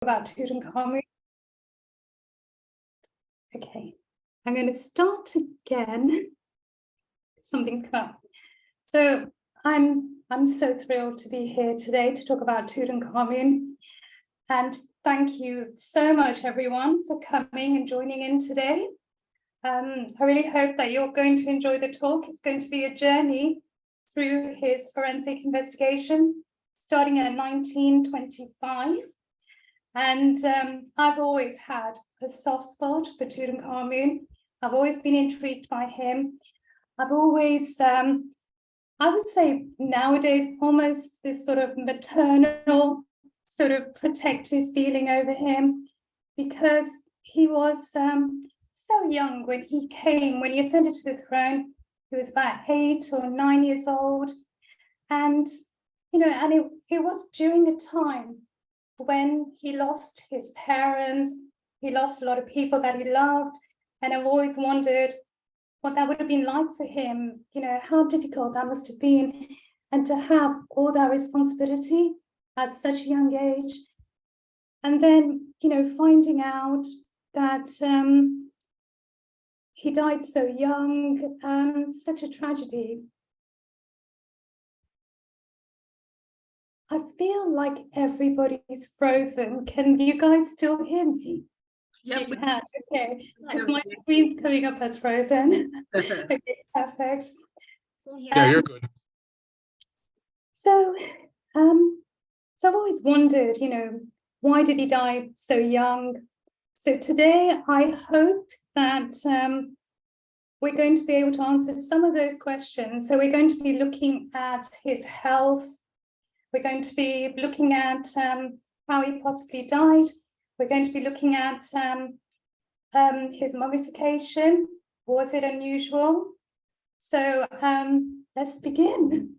about Tutankhamun. Okay, I'm going to start again. Something's come up. So I'm so thrilled to be here today to talk about Tutankhamun. And thank you so much, everyone, for coming and joining in today. I really hope that you're going to enjoy the talk. It's going to be a journey through his forensic investigation, starting at 1925. And I've always had a soft spot for Tutankhamun. I've always been intrigued by him. I've always, I would say nowadays, almost this sort of maternal, sort of protective feeling over him, because he was so young when he came, when he ascended to the throne. He was about 8 or 9 years old. And, you know, and it was during a time when he lost his parents, he lost a lot of people that he loved. And I've always wondered what that would have been like for him, you know, how difficult that must have been. And to have all that responsibility at such a young age. And then, you know, finding out that he died so young, such a tragedy. I feel like everybody's frozen. Can you guys still hear me? Yep. Okay. Because my screen's coming up as frozen. Okay, perfect. Yeah, you're good. So I've always wondered, you know, why did he die so young? So today I hope that we're going to be able to answer some of those questions. So we're going to be looking at his health. We're going to be looking at how he possibly died. We're going to be looking at his mummification. Was it unusual? So let's begin.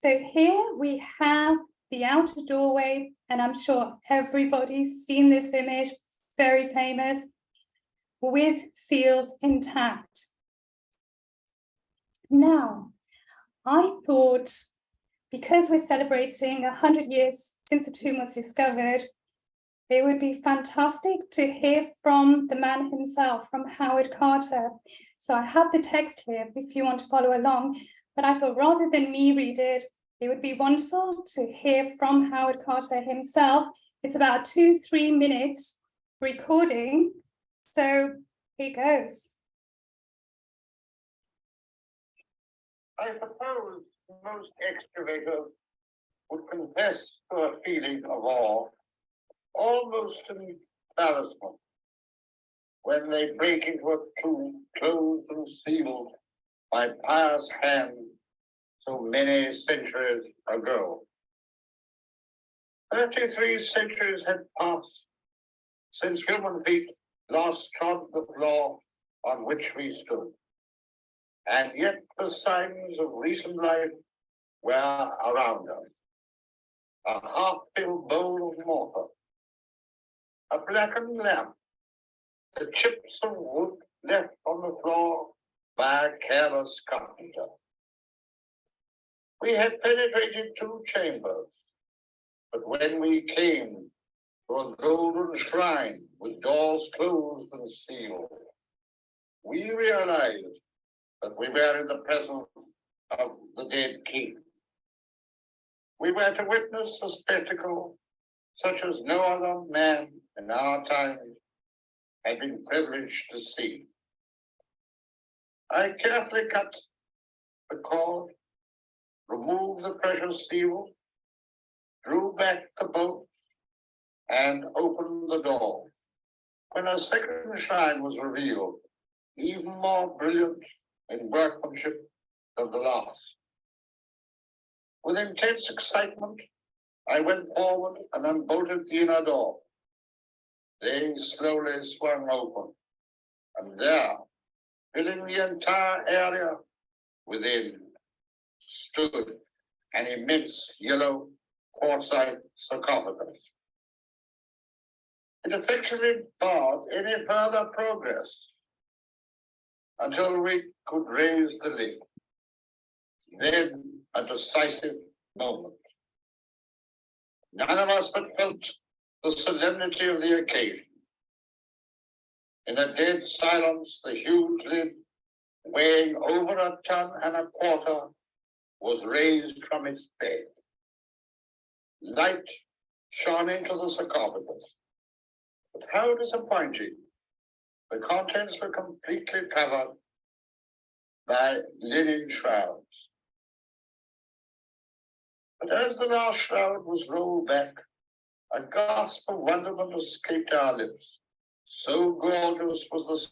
So here we have the outer doorway, and I'm sure everybody's seen this image. It's very famous, with seals intact. Now, I thought, because we're celebrating 100 years since the tomb was discovered, it would be fantastic to hear from the man himself, from Howard Carter. So I have the text here if you want to follow along, but I thought rather than me read it, it would be wonderful to hear from Howard Carter himself. It's about 2-3 minutes recording. So here goes. I suppose most excavators would confess to a feeling of awe, almost embarrassment, when they break into a tomb closed and sealed by pious hands so many centuries ago. 33 centuries had passed since human feet last trod the floor on which we stood. And yet the signs of recent life were around us. A half-filled bowl of mortar, a blackened lamp, the chips of wood left on the floor by a careless carpenter. We had penetrated 2 chambers, but when we came to a golden shrine with doors closed and sealed, we realized that we were in the presence of the dead king. We were to witness a spectacle such as no other man in our time had been privileged to see. I carefully cut the cord, removed the precious seal, drew back the bolt, and opened the door. When a second shrine was revealed, even more brilliant in workmanship than the last. With intense excitement, I went forward and unbolted the inner door. They slowly swung open, and there, filling the entire area within, stood an immense yellow quartzite sarcophagus. It effectually barred any further progress until we could raise the lid. Then a decisive moment. None of us but felt the solemnity of the occasion. In a dead silence, the huge lid, weighing over 1.25 tons, was raised from its bed. Light shone into the sarcophagus. But how disappointing. The contents were completely covered by linen shrouds. But as the last shroud was rolled back, a gasp of wonderment escaped our lips. So gorgeous was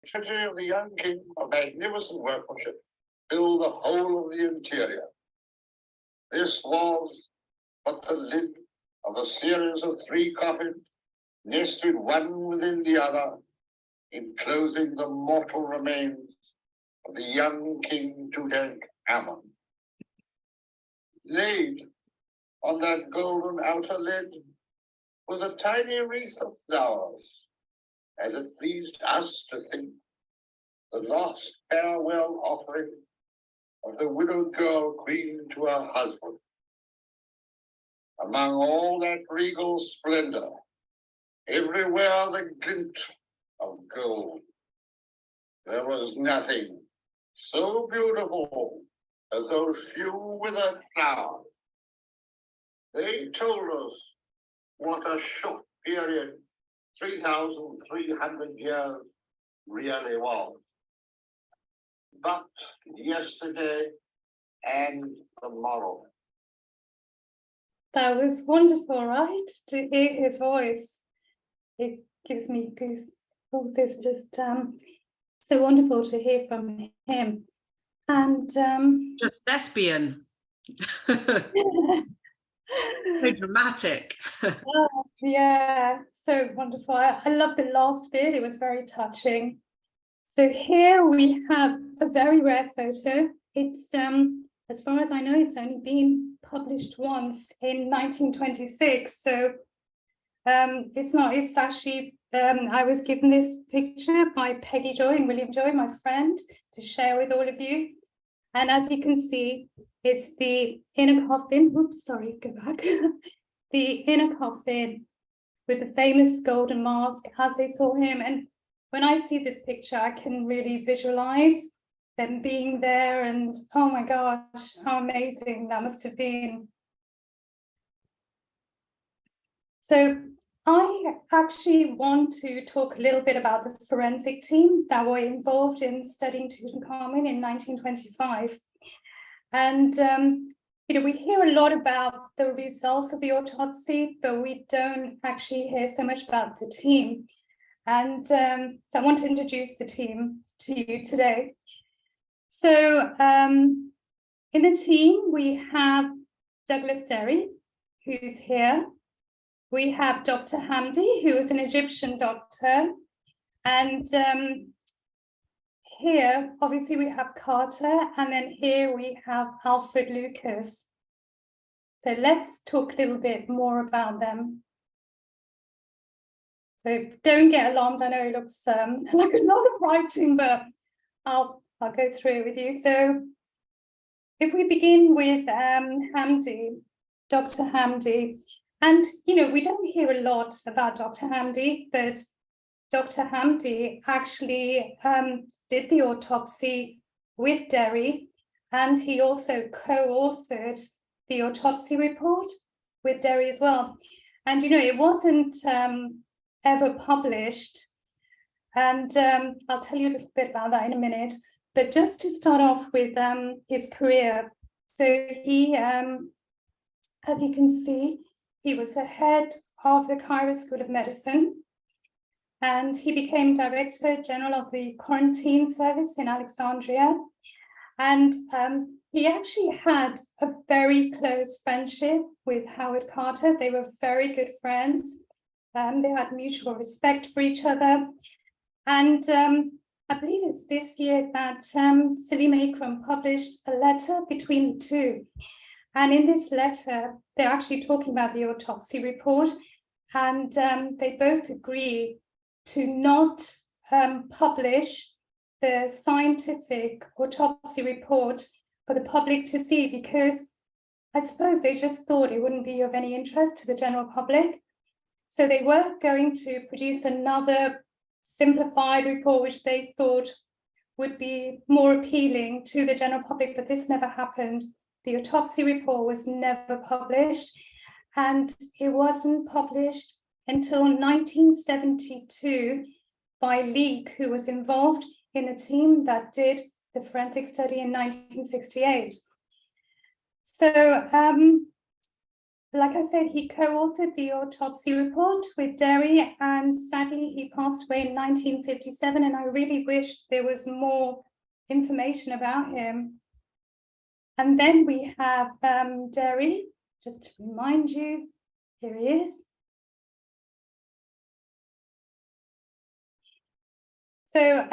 the treasury of the young king of magnificent workmanship filled the whole of the interior. This was but the lid of a series of 3 coffins, nested one within the other, enclosing the mortal remains of the young king Tutankhamun. Laid on that golden outer lid was a tiny wreath of flowers, as it pleased us to think the last farewell offering of the widowed girl queen to her husband. Among all that regal splendor, everywhere the glint of gold, there was nothing so beautiful as those few withered flowers. They told us what a short period 3,300 years really was. But yesterday and tomorrow. That was wonderful, right? To hear his voice. It gives me goosebumps. It's just so wonderful to hear from him. And Just thespian. So dramatic. oh, yeah, so wonderful. I love the last bit. It was very touching. So here we have a very rare photo. It's as far as I know, it's only been published once in 1926. So it's actually, I was given this picture by Peggy Joy and William Joy, my friend, to share with all of you. And as you can see, it's the inner coffin. Oops, sorry, go back. The inner coffin with the famous golden mask as they saw him. And when I see this picture, I can really visualize them being there, and oh my gosh, how amazing that must have been. So I actually want to talk a little bit about the forensic team that were involved in studying Tutankhamun in 1925. And we hear a lot about the results of the autopsy, but we don't actually hear so much about the team. And so I want to introduce the team to you today. So in the team, we have Douglas Derry, who's here. We have Dr. Hamdi, who is an Egyptian doctor. And here, obviously, we have Carter, and then here we have Alfred Lucas. So let's talk a little bit more about them. So don't get alarmed. I know it looks like a lot of writing, but I'll go through it with you. So if we begin with Hamdi, Dr. Hamdi, and we don't hear a lot about Dr. Hamdi, but Dr. Hamdi actually did the autopsy with Derry, and he also co-authored the autopsy report with Derry as well. And it wasn't ever published, and I'll tell you a little bit about that in a minute. But just to start off with his career, so he, as you can see, he was the head of the Cairo School of Medicine, and he became Director General of the Quarantine Service in Alexandria. And he actually had a very close friendship with Howard Carter. They were very good friends. They had mutual respect for each other. And I believe it's this year that Salim Akram published a letter between the two. And in this letter, they're actually talking about the autopsy report, and they both agree to not publish the scientific autopsy report for the public to see, because I suppose they just thought it wouldn't be of any interest to the general public. So they were going to produce another simplified report, which they thought would be more appealing to the general public, but this never happened. The autopsy report was never published, and it wasn't published until 1972 by Leake, who was involved in a team that did the forensic study in 1968. So, like I said, he co-authored the autopsy report with Derry, and sadly he passed away in 1957, and I really wish there was more information about him. And then we have Derry, just to remind you, here he is. So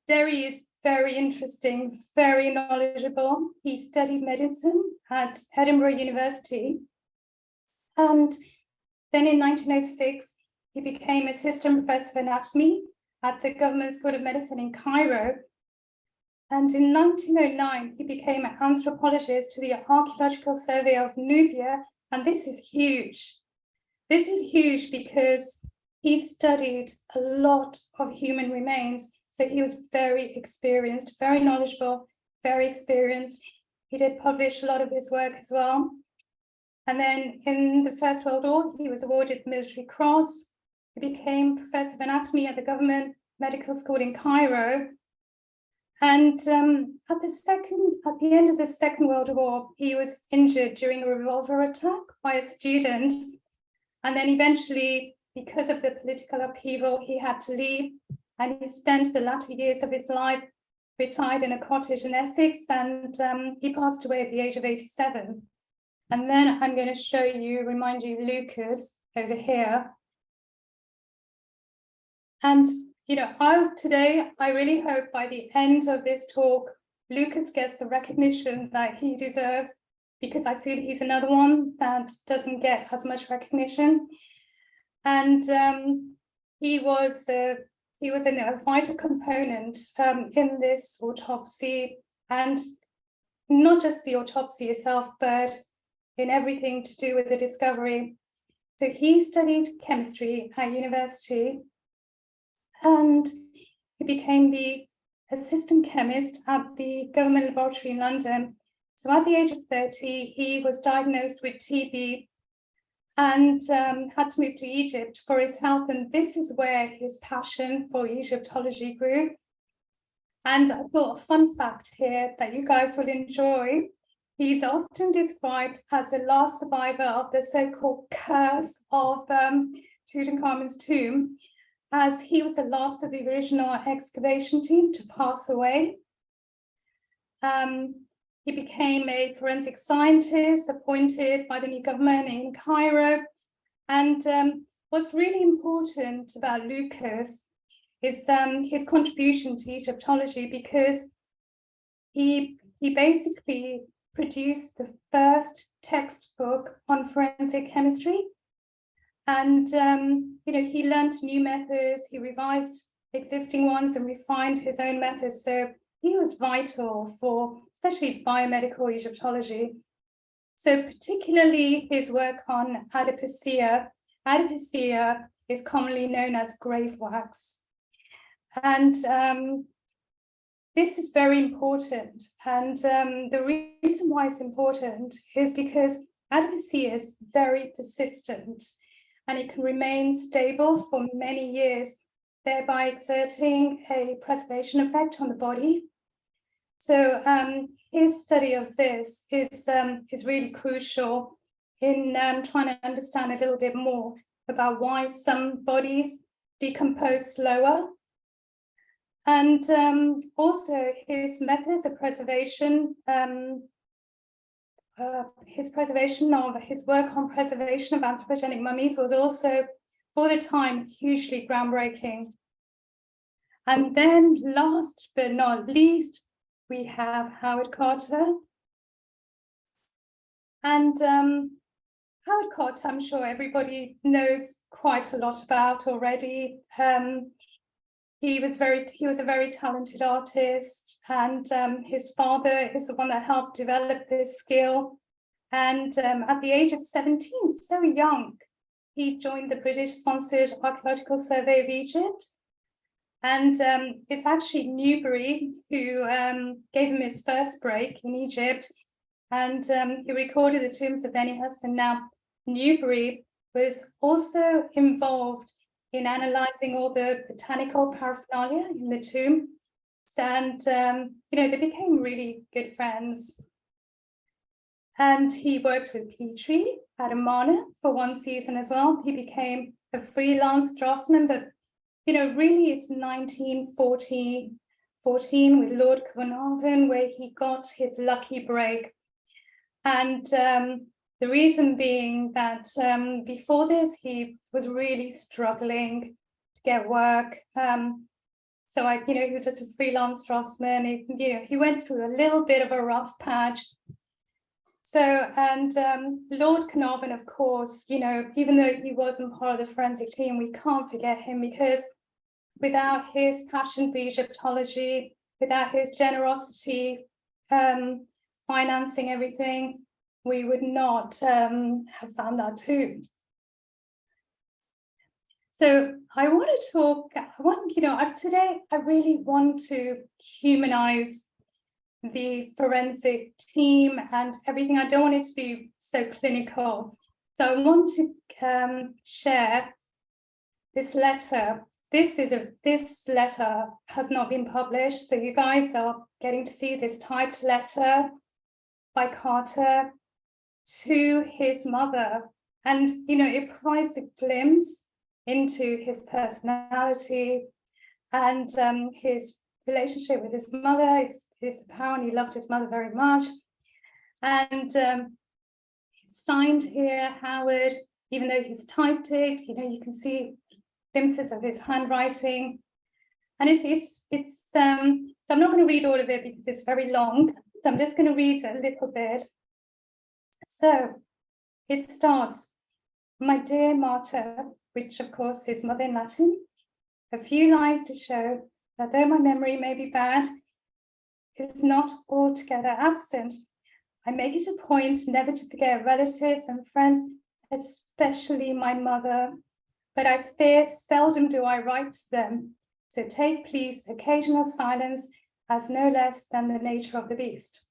Derry is very interesting, very knowledgeable. He studied medicine at Edinburgh University. And then in 1906, he became assistant professor of anatomy at the Government School of Medicine in Cairo. And in 1909, he became an anthropologist to the Archaeological Survey of Nubia. And this is huge. This is huge because he studied a lot of human remains. So he was very experienced, very knowledgeable, very experienced. He did publish a lot of his work as well. And then in the First World War, he was awarded the Military Cross. He became professor of anatomy at the Government Medical School in Cairo. And at the end of the Second World War, he was injured during a revolver attack by a student. And then eventually, because of the political upheaval, he had to leave. And he spent the latter years of his life retired in a cottage in Essex, and he passed away at the age of 87. And then I'm going to remind you Lucas over here. And, you know, I really hope by the end of this talk, Lucas gets the recognition that he deserves, because I feel he's another one that doesn't get as much recognition. And he was a vital component in this autopsy, and not just the autopsy itself, but in everything to do with the discovery. So he studied chemistry at university, and he became the assistant chemist at the government laboratory in London. So at the age of 30, he was diagnosed with TB and had to move to Egypt for his health. And this is where his passion for Egyptology grew. And I thought a fun fact here that you guys will enjoy. He's often described as the last survivor of the so-called curse of Tutankhamun's tomb, as he was the last of the original excavation team to pass away. He became a forensic scientist appointed by the new government in Cairo. And what's really important about Lucas is his contribution to Egyptology, because he basically produced the first textbook on forensic chemistry. And he learned new methods, he revised existing ones and refined his own methods. So he was vital for especially biomedical Egyptology. So particularly his work on adipocere. Adipocere is commonly known as grave wax. And this is very important. And the reason why it's important is because adipocere is very persistent, and it can remain stable for many years, thereby exerting a preservation effect on the body. So his study of this is really crucial in trying to understand a little bit more about why some bodies decompose slower. And also his methods of preservation, his work on preservation of anthropogenic mummies was also, for the time, hugely groundbreaking. And then last but not least, we have Howard Carter. And Howard Carter, I'm sure everybody knows quite a lot about already. he was a very talented artist, and his father is the one that helped develop this skill. And at the age of 17, so young, he joined the British-sponsored Archaeological Survey of Egypt. And it's actually Newbery who gave him his first break in Egypt. And he recorded the tombs of Bettany Hughes. And now Newbery was also involved in analyzing all the botanical paraphernalia in the tomb. And, they became really good friends. And he worked with Petrie at Amana for one season as well. He became a freelance draftsman, but, really it's 1914 with Lord Carnarvon where he got his lucky break. And the reason being that before this, he was really struggling to get work. So he was just a freelance draftsman. He went through a little bit of a rough patch. So, and Lord Carnarvon, of course, even though he wasn't part of the forensic team, we can't forget him, because without his passion for Egyptology, without his generosity, financing everything, we would not have found our tomb. So I want to talk, today I really want to humanize the forensic team and everything. I don't want it to be so clinical. So I want to share this letter. This letter has not been published, so you guys are getting to see this typed letter by Carter to his mother. And, it provides a glimpse into his personality and his relationship with his mother. He's apparently loved his mother very much. And it's signed here, Howard, even though he's typed it, you can see glimpses of his handwriting. And so I'm not going to read all of it because it's very long. So I'm just going to read a little bit. So it starts, "My dear Marta," which of course is mother in Latin, "a few lines to show that though my memory may be bad, is not altogether absent. I make it a point never to forget relatives and friends, especially my mother, but I fear seldom do I write to them. So take, please, occasional silence as no less than the nature of the beast."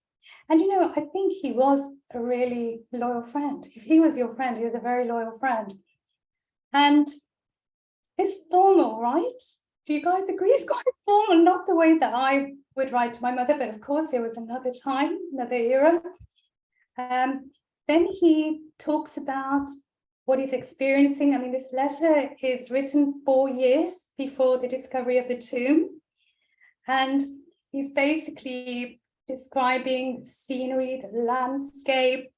And I think he was a really loyal friend. If he was your friend, he was a very loyal friend. And it's formal, right? Do you guys agree? It's quite formal, not the way that I would write to my mother, but of course it was another time, another era. Then he talks about what he's experiencing. I mean, this letter is written 4 years before the discovery of the tomb. And he's basically describing the scenery, the landscape.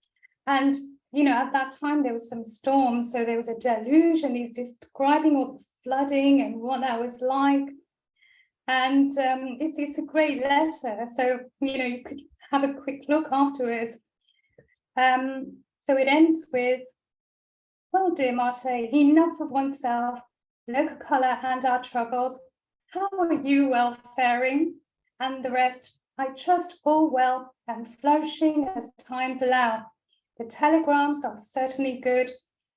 And, at that time there was some storms, so there was a deluge, and he's describing all the flooding and what that was like. And it's a great letter. So, you could have a quick look afterwards. So it ends with, "Well, dear Marta, enough of oneself, local colour and our troubles. How are you well faring? And the rest, I trust all well and flourishing as times allow. The telegrams are certainly good.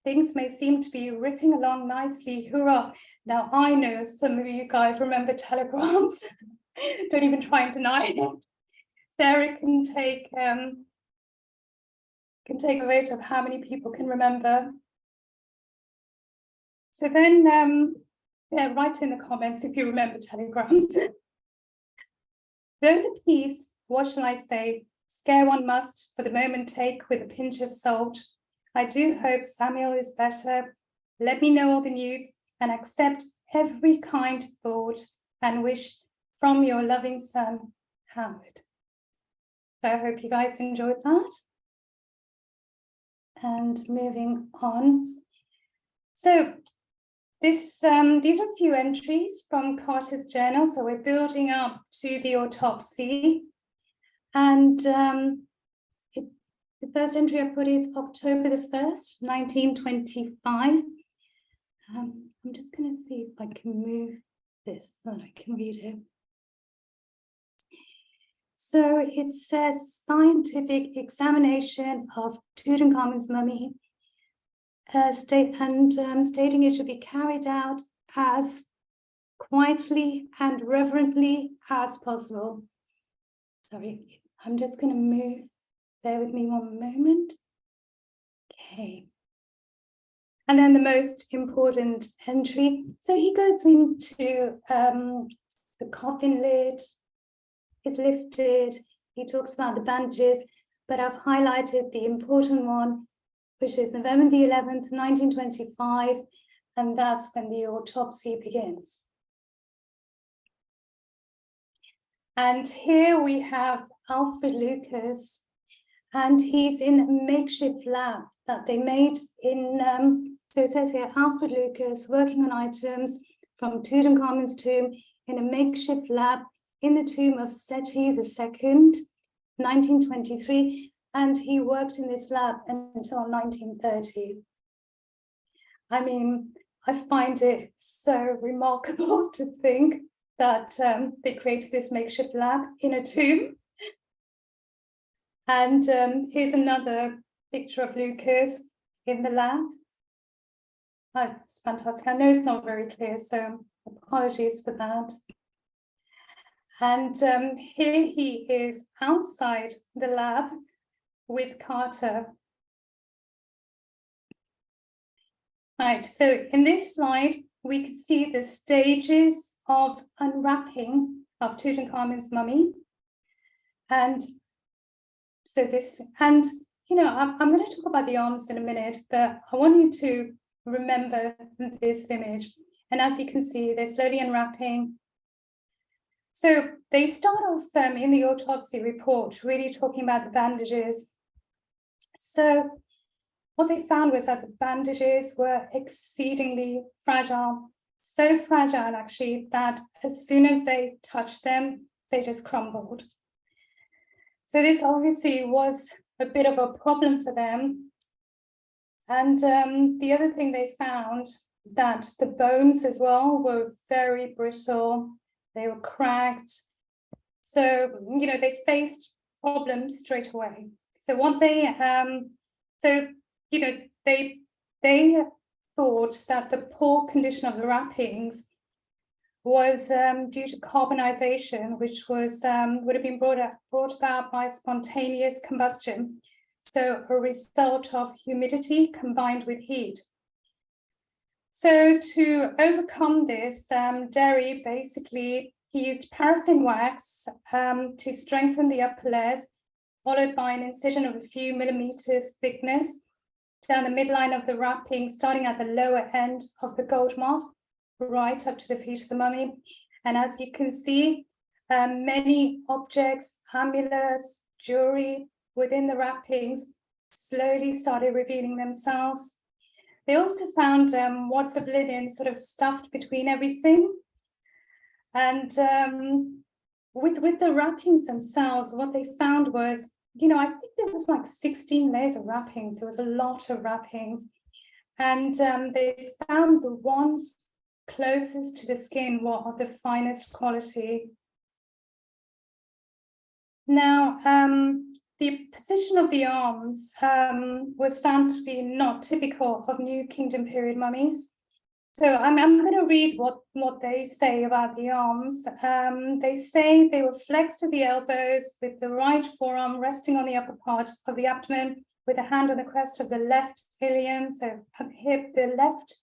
Things may seem to be ripping along nicely. Hurrah." Now, I know some of you guys remember telegrams. Don't even try and deny it. Sarah can take a vote of how many people can remember. So then, write in the comments if you remember telegrams. "Though the piece, what shall I say, scare one must, for the moment take with a pinch of salt. I do hope Samuel is better. Let me know all the news and accept every kind thought and wish from your loving son, Howard." So I hope you guys enjoyed that. And moving on. So these are a few entries from Carter's journal. So we're building up to the autopsy. And the first entry I put is October the 1st, 1925. I'm just going to see if I can move this so that I can read it. So it says scientific examination of Tutankhamun's mummy, stating it should be carried out as quietly and reverently as possible. Sorry, I'm just going to move. Bear with me one moment. Okay. And then the most important entry. So he goes into the coffin lid is lifted. He talks about the bandages, but I've highlighted the important one, which is November the 11th, 1925, and that's when the autopsy begins. And here we have Alfred Lucas, and he's in a makeshift lab that they made in, so it says here, Alfred Lucas working on items from Tutankhamun's tomb in a makeshift lab in the tomb of Seti II, 1923, and he worked in this lab until 1930. I mean, I find it so remarkable to think that they created this makeshift lab in a tomb. And here's another picture of Lucas in the lab. Oh, it's fantastic. I know it's not very clear, so apologies for that. And here he is outside the lab with Carter. Right, so in this slide, we can see the stages of unwrapping of Tutankhamun's mummy. And so this, and you know, I'm going to talk about the arms in a minute, but I want you to remember this image. And as you can see, they're slowly unwrapping. So they start off in the autopsy report, really talking about the bandages. So what they found was that the bandages were exceedingly fragile, so fragile actually that as soon as they touched them, they just crumbled. So this obviously was a bit of a problem for them. And the other thing they found, that the bones as well were very brittle, they were cracked. So, you know, they faced problems straight away. So what they, you know, they thought that the poor condition of the wrappings was due to carbonization, which was would have been brought about by spontaneous combustion. So a result of humidity combined with heat. So to overcome this, Derry basically, he used paraffin wax to strengthen the upper layers, followed by an incision of a few millimeters thickness down the midline of the wrapping, starting at the lower end of the gold mask, right up to the feet of the mummy. And as you can see, many objects, amulets, jewelry within the wrappings slowly started revealing themselves. They also found wads of linen sort of stuffed between everything. And with the wrappings themselves, what they found was, you know, I think there was like 16 layers of wrappings. There was a lot of wrappings. And they found the ones closest to the skin were of the finest quality. Now, the position of the arms was found to be not typical of New Kingdom period mummies. So I'm going to read what they say about the arms. They say they were flexed to the elbows with the right forearm resting on the upper part of the abdomen with a hand on the crest of the left ilium. So hip, the left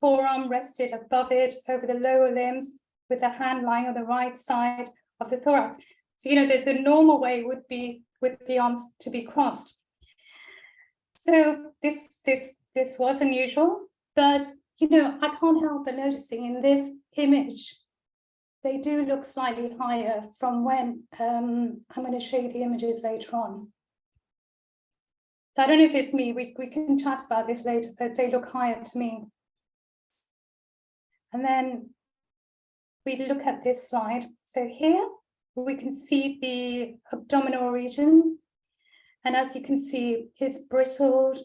forearm rested above it over the lower limbs with the hand lying on the right side of the thorax. So, you know, the normal way would be with the arms to be crossed. So this was unusual, but, you know, I can't help but noticing in this image, they do look slightly higher from when, I'm going to show you the images later on. So I don't know if it's me, we can chat about this later, but they look higher to me. And then we look at this slide. So here we can see the abdominal region. And as you can see, it's brittled,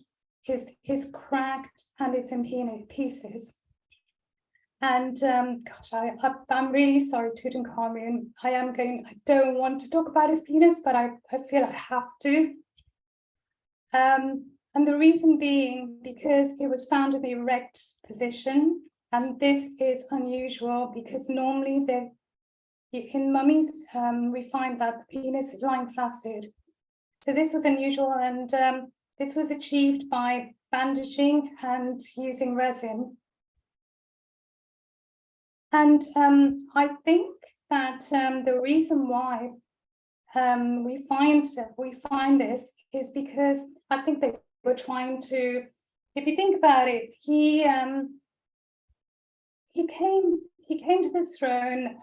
it's cracked, and it's in pieces. And gosh, I'm really sorry, Tutankhamun. I don't want to talk about his penis, but I feel I have to. And the reason being because it was found in the erect position, and this is unusual because normally in mummies we find that the penis is lying flaccid. So this was unusual, and this was achieved by bandaging and using resin. And I think that the reason why we find this is because I think they were trying to, if you think about it, he came to the throne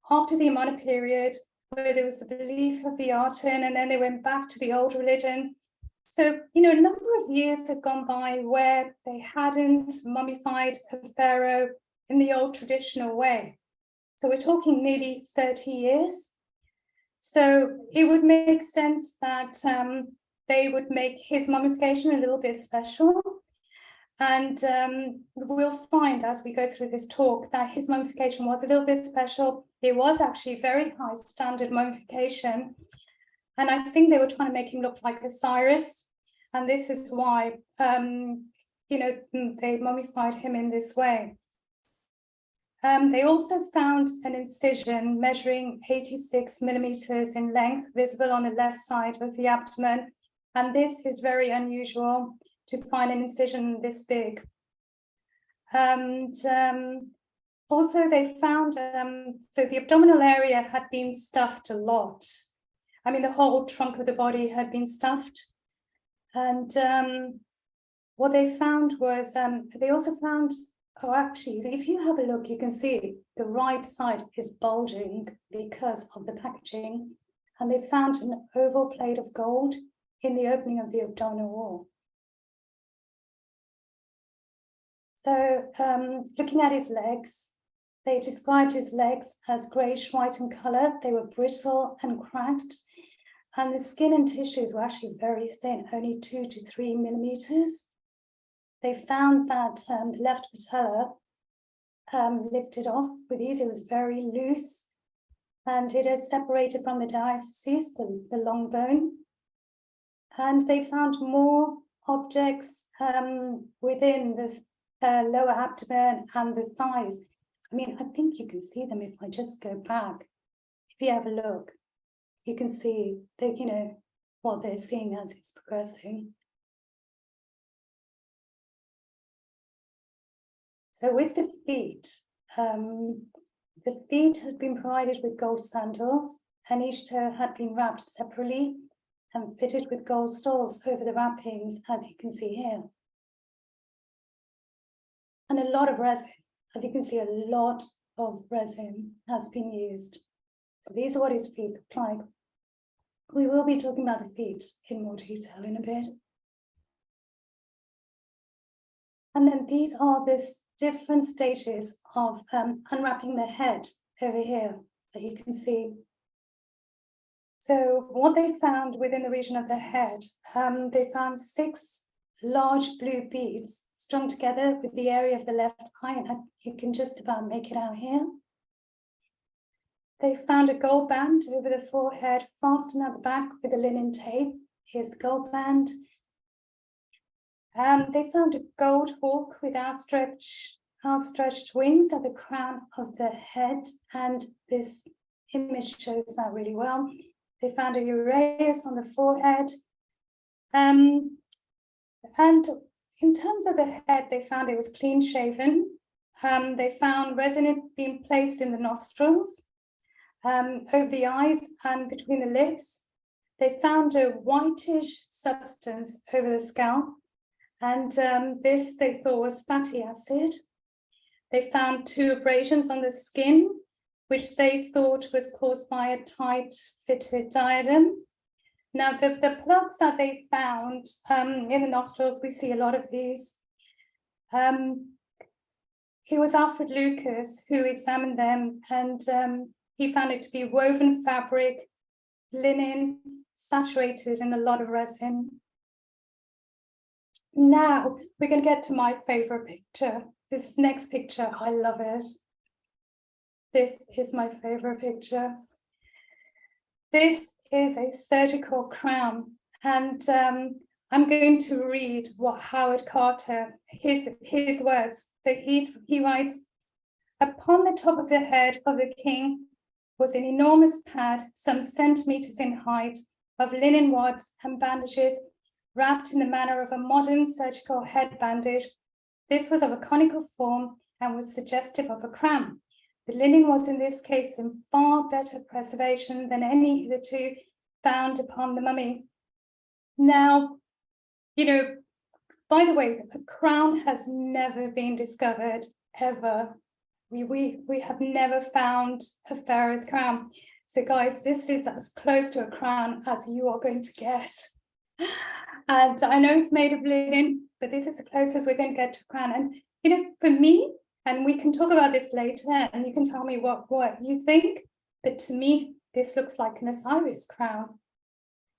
after the Amana period, where there was a belief of the Aten, and then they went back to the old religion. So, you know, a number of years have gone by where they hadn't mummified a pharaoh in the old traditional way. So we're talking nearly 30 years. So it would make sense that they would make his mummification a little bit special. And we'll find as we go through this talk that his mummification was a little bit special. It was actually very high standard mummification. And I think they were trying to make him look like Osiris. And this is why, you know, they mummified him in this way. They also found an incision measuring 86 millimeters in length, visible on the left side of the abdomen. And this is very unusual to find an incision this big. And also they found, so the abdominal area had been stuffed a lot. I mean, the whole trunk of the body had been stuffed. And what they found was, they also found, oh, actually, if you have a look, you can see the right side is bulging because of the packaging. And they found an oval plate of gold in the opening of the abdominal wall. So looking at his legs, they described his legs as greyish-white in colour. They were brittle and cracked. And the skin and tissues were actually very thin, only 2 to 3 millimeters. They found that the left patella lifted off with ease. It was very loose, and it is separated from the diaphyses, the long bone. And they found more objects within the lower abdomen and the thighs. I mean, I think you can see them if I just go back. If you have a look, you can see that, you know, what they're seeing as it's progressing. So with the feet had been provided with gold sandals, and each toe had been wrapped separately and fitted with gold stalls over the wrappings, as you can see here. And a lot of resin, as you can see, a lot of resin has been used. So these are what his feet look like. We will be talking about the feet in more detail in a bit. And then these are the different stages of unwrapping the head over here that you can see. So what they found within the region of the head, they found 6 large blue beads strung together with the area of the left eye, and you can just about make it out here. They found a gold band over the forehead, fastened at the back with a linen tape. Here's the gold band. They found a gold hawk with outstretched wings at the crown of the head, and this image shows that really well. They found a uraeus on the forehead. And in terms of the head, they found it was clean shaven. They found resin being placed in the nostrils, over the eyes and between the lips. They found a whitish substance over the scalp, and this they thought was fatty acid. They found 2 abrasions on the skin, which they thought was caused by a tight-fitted diadem. Now, the plugs that they found in the nostrils, we see a lot of these. It was Alfred Lucas who examined them, and he found it to be woven fabric, linen, saturated in a lot of resin. Now, we're going to get to my favorite picture. this next picture, I love it. This is my favorite picture. This is a surgical crown, and I'm going to read what Howard Carter, his words. So he writes, upon the top of the head of the king was an enormous pad, some centimeters in height, of linen wads and bandages wrapped in the manner of a modern surgical head bandage. This was of a conical form and was suggestive of a crown. The linen was in this case in far better preservation than any hitherto found upon the mummy. Now, you know, by the way, a crown has never been discovered, ever. We have never found a pharaoh's crown. So guys, this is as close to a crown as you are going to get. And I know it's made of linen, but this is the closest we're going to get to a crown. And, you know, for me, and we can talk about this later, and you can tell me what you think, but to me, this looks like an Osiris crown.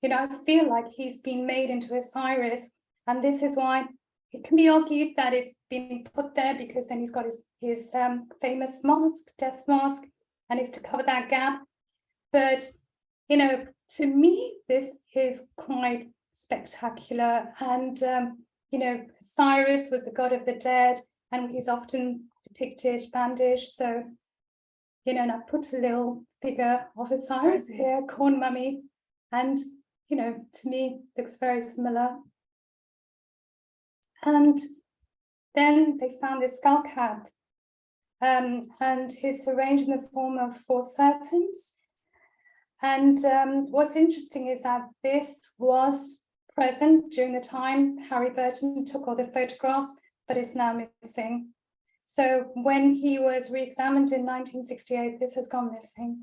You know, I feel like he's been made into Osiris, and this is why it can be argued that it's been put there because then he's got his famous mask, death mask, and it's to cover that gap. But, you know, to me, this is quite spectacular. And, you know, Osiris was the god of the dead, and he's often depicted bandaged. So, you know, and I put a little figure of Osiris here, corn mummy, and, you know, to me, looks very similar. And then they found this skull cap, and it's arranged in the form of 4 serpents. And what's interesting is that this was present during the time Harry Burton took all the photographs, but it's now missing. So when he was re-examined in 1968, this has gone missing.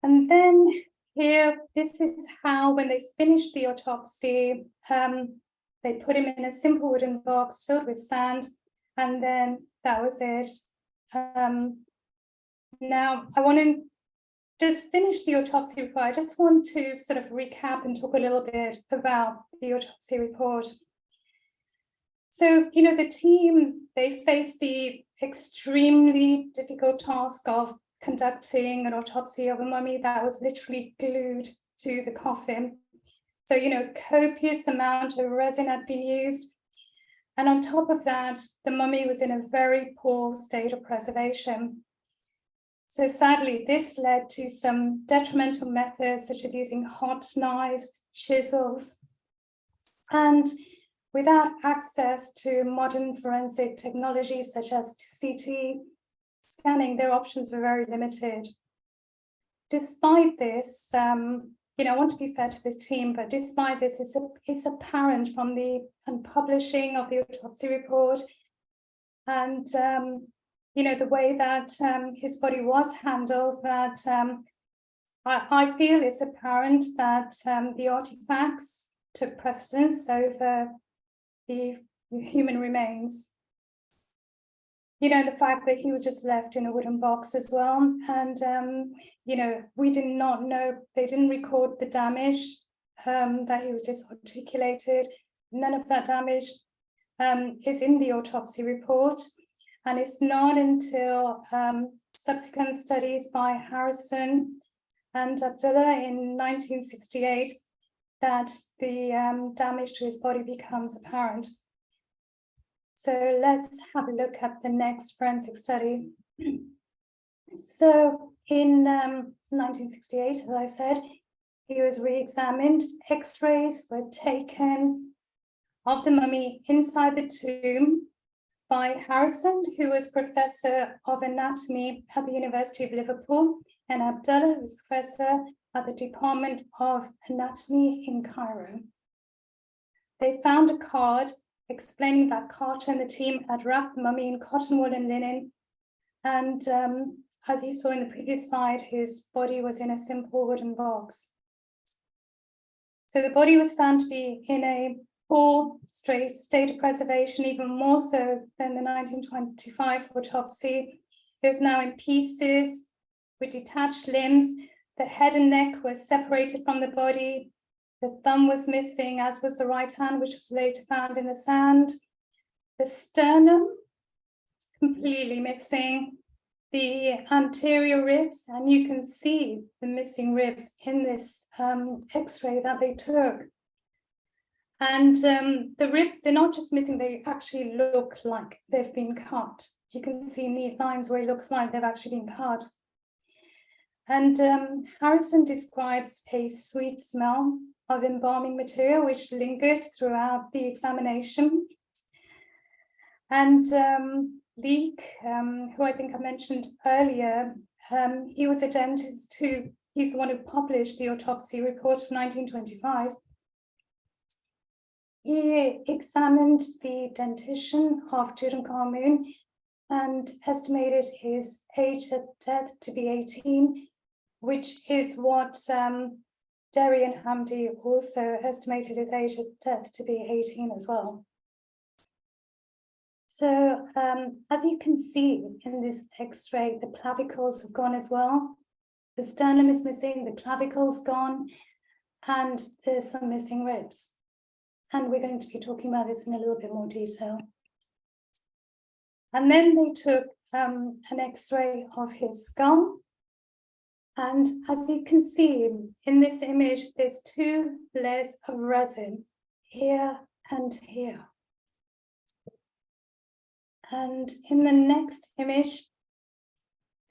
And then here, this is how, when they finished the autopsy, they put him in a simple wooden box filled with sand, and then that was it. Now, I want to just finish the autopsy report. I just want to sort of recap and talk a little bit about the autopsy report. So, you know, the team, they faced the extremely difficult task of conducting an autopsy of a mummy that was literally glued to the coffin. So, you know, copious amount of resin had been used. And on top of that, the mummy was in a very poor state of preservation. So sadly, this led to some detrimental methods, such as using hot knives, chisels, and without access to modern forensic technologies such as CT scanning, their options were very limited. Despite this, you know, I want to be fair to the team, but despite this, it's apparent from the publishing of the autopsy report and you know, the way that his body was handled, that I feel it's apparent that the artifacts took precedence over the human remains. You know, the fact that he was just left in a wooden box as well. And, you know, we did not know, they didn't record the damage, that he was disarticulated. None of that damage is in the autopsy report. And it's not until subsequent studies by Harrison and Abdullah in 1968 that the damage to his body becomes apparent. So let's have a look at the next forensic study. So in 1968, as I said, he was re-examined. X-rays were taken of the mummy inside the tomb by Harrison, who was professor of anatomy at the University of Liverpool, and Abdullah, who was professor at the Department of Anatomy in Cairo. They found a card explaining that Carter and the team had wrapped the mummy in cotton wool and linen. And as you saw in the previous slide, his body was in a simple wooden box. So the body was found to be in a poor state of preservation, even more so than the 1925 autopsy. It was now in pieces with detached limbs. The head and neck were separated from the body. The thumb was missing, as was the right hand, which was later found in the sand. The sternum is completely missing, the anterior ribs, and you can see the missing ribs in this X-ray that they took. And the ribs, they're not just missing, they actually look like they've been cut. You can see neat lines where it looks like they've actually been cut. And Harrison describes a sweet smell of embalming material which lingered throughout the examination. And Leek, who I think I mentioned earlier, he was a dentist who, he's the one who published the autopsy report of 1925. He examined the dentition of Tutankhamun and estimated his age at death to be 18, which is what Derry and Hamdi also estimated his age at death to be 18 as well. So as you can see in this X-ray, the clavicles have gone as well. The sternum is missing, the clavicle's gone, and there's some missing ribs. And we're going to be talking about this in a little bit more detail. And then they took an X-ray of his skull. And as you can see in this image, there's 2 layers of resin, here and here. And in the next image,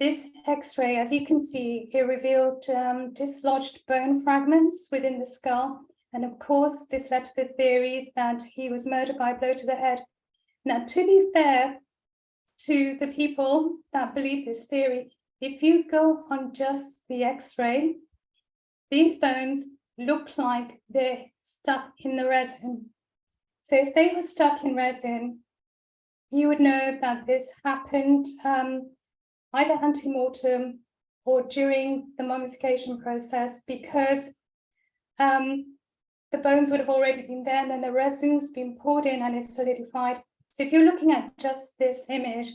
this X-ray, as you can see, it revealed dislodged bone fragments within the skull. And of course, this led to the theory that he was murdered by a blow to the head. Now, to be fair to the people that believe this theory, if you go on just the X-ray, these bones look like they're stuck in the resin. So if they were stuck in resin, you would know that this happened either ante-mortem or during the mummification process, because the bones would have already been there and then the resin's been poured in and it's solidified. So if you're looking at just this image,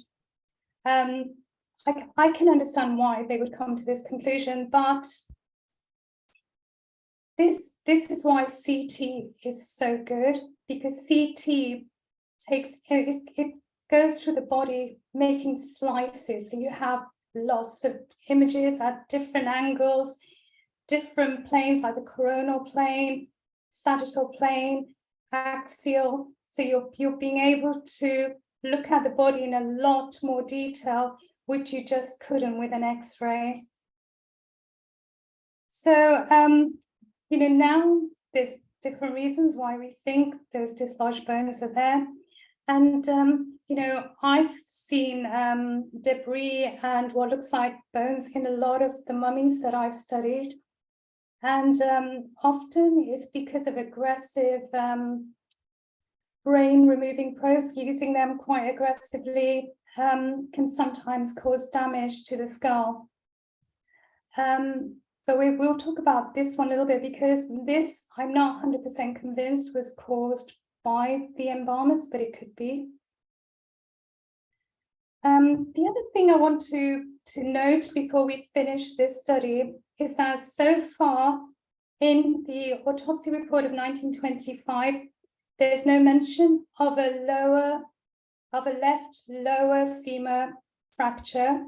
I can understand why they would come to this conclusion, but this is why CT is so good, because CT takes, it goes through the body making slices. So you have lots of images at different angles, different planes like the coronal plane, sagittal plane, axial. So you're being able to look at the body in a lot more detail, which you just couldn't with an X-ray. So, you know, now there's different reasons why we think those dislodged bones are there. And, you know, I've seen debris and what looks like bones in a lot of the mummies that I've studied. And often it's because of aggressive brain removing probes. Using them quite aggressively can sometimes cause damage to the skull. But we'll talk about this one a little bit, because this, I'm not 100% convinced was caused by the embalmers, but it could be. The other thing I want to note before we finish this study is that so far in the autopsy report of 1925, there's no mention of a left lower femur fracture,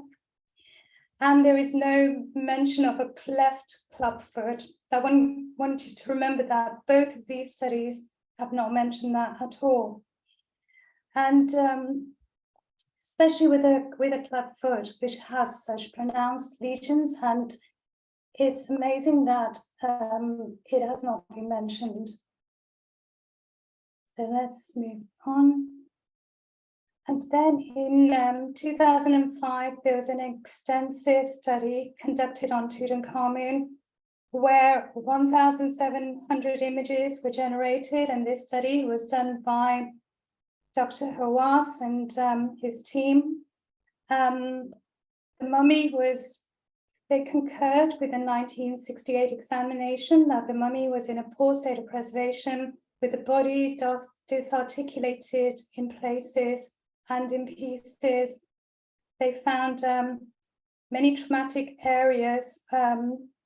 and there is no mention of a cleft clubfoot. So I want you to remember that both of these studies have not mentioned that at all. And especially with a clubfoot, which has such pronounced lesions, and it's amazing that it has not been mentioned. So let's move on. And then in 2005, there was an extensive study conducted on Tutankhamun, where 1,700 images were generated, and this study was done by Dr. Hawass and his team. The mummy they concurred with the 1968 examination that the mummy was in a poor state of preservation, with the body disarticulated in places and in pieces. They found many traumatic areas,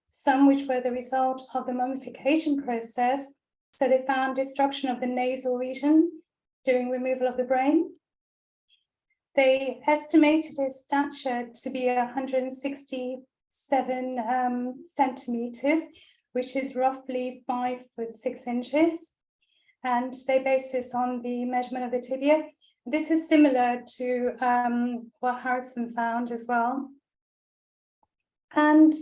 some which were the result of the mummification process. So they found destruction of the nasal region, during removal of the brain. They estimated his stature to be 167 centimeters, which is roughly 5'6". And they based this on the measurement of the tibia. This is similar to what Harrison found as well. And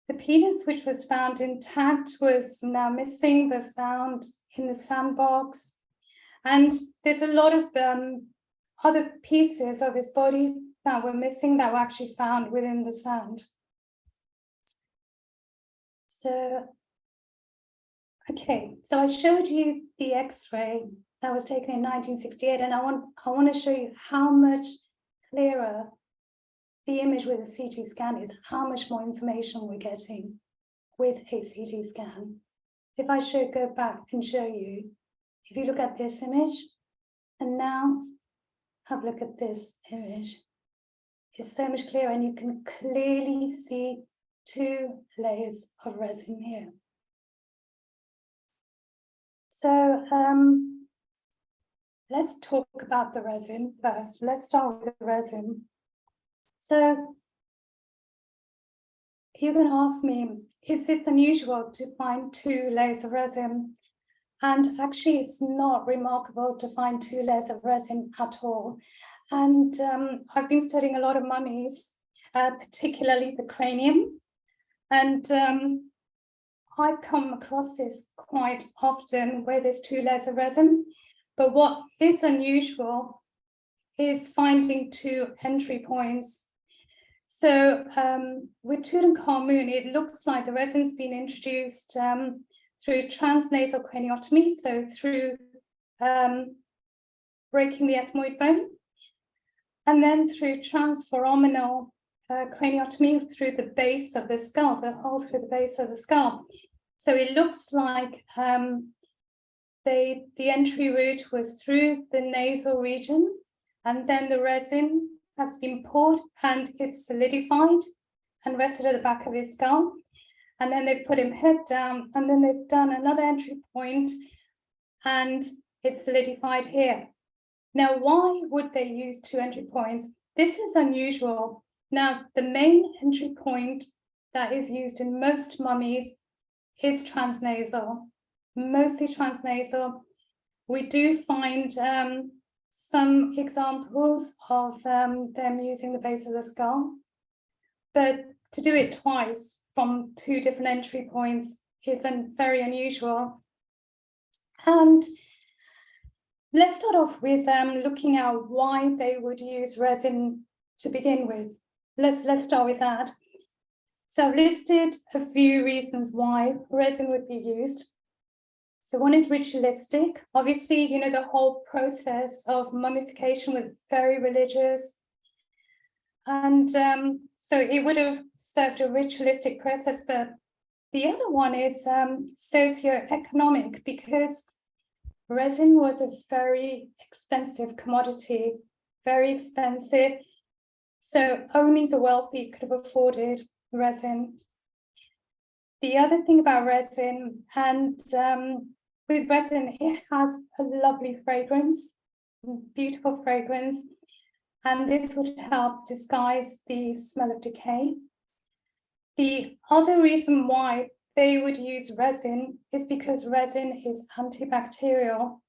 the penis, which was found intact, was now missing, but found in the sandbox. And there's a lot of other pieces of his body that were missing that were actually found within the sand. So, okay, so I showed you the X-ray that was taken in 1968, and I want to show you how much clearer the image with a CT scan is, how much more information we're getting with a CT scan. So if I should go back and show you, if you look at this image, and now have a look at this image, it's so much clearer, and you can clearly see 2 layers of resin here. So let's talk about the resin first. Let's start with the resin. So you're going to ask me, is this unusual to find 2 layers of resin? And actually, it's not remarkable to find 2 layers of resin at all. And I've been studying a lot of mummies, particularly the cranium. And I've come across this quite often where there's 2 layers of resin. But what is unusual is finding 2 entry points. So with Tutankhamun, it looks like the resin's been introduced through transnasal craniotomy, so through breaking the ethmoid bone, and then through transforaminal craniotomy through the base of the skull, the hole through the base of the skull. So it looks like the entry route was through the nasal region, and then the resin has been poured and it's solidified and rested at the back of his skull. And then they've put him head down, and then they've done another entry point and it's solidified here. Now, why would they use 2 entry points? This is unusual. Now, the main entry point that is used in most mummies is transnasal, mostly transnasal. We do find some examples of them using the base of the skull, but to do it twice from 2 different entry points is very unusual. And let's start off with looking at why they would use resin to begin with. Let's start with that. So I've listed a few reasons why resin would be used. So one is ritualistic. Obviously, you know, the whole process of mummification was very religious. And so it would have served a ritualistic process. But the other one is socioeconomic, because resin was a very expensive commodity, very expensive. So only the wealthy could have afforded resin. The other thing about resin, and with resin, it has a lovely fragrance, beautiful fragrance, and this would help disguise the smell of decay. The other reason why they would use resin is because resin is antibacterial,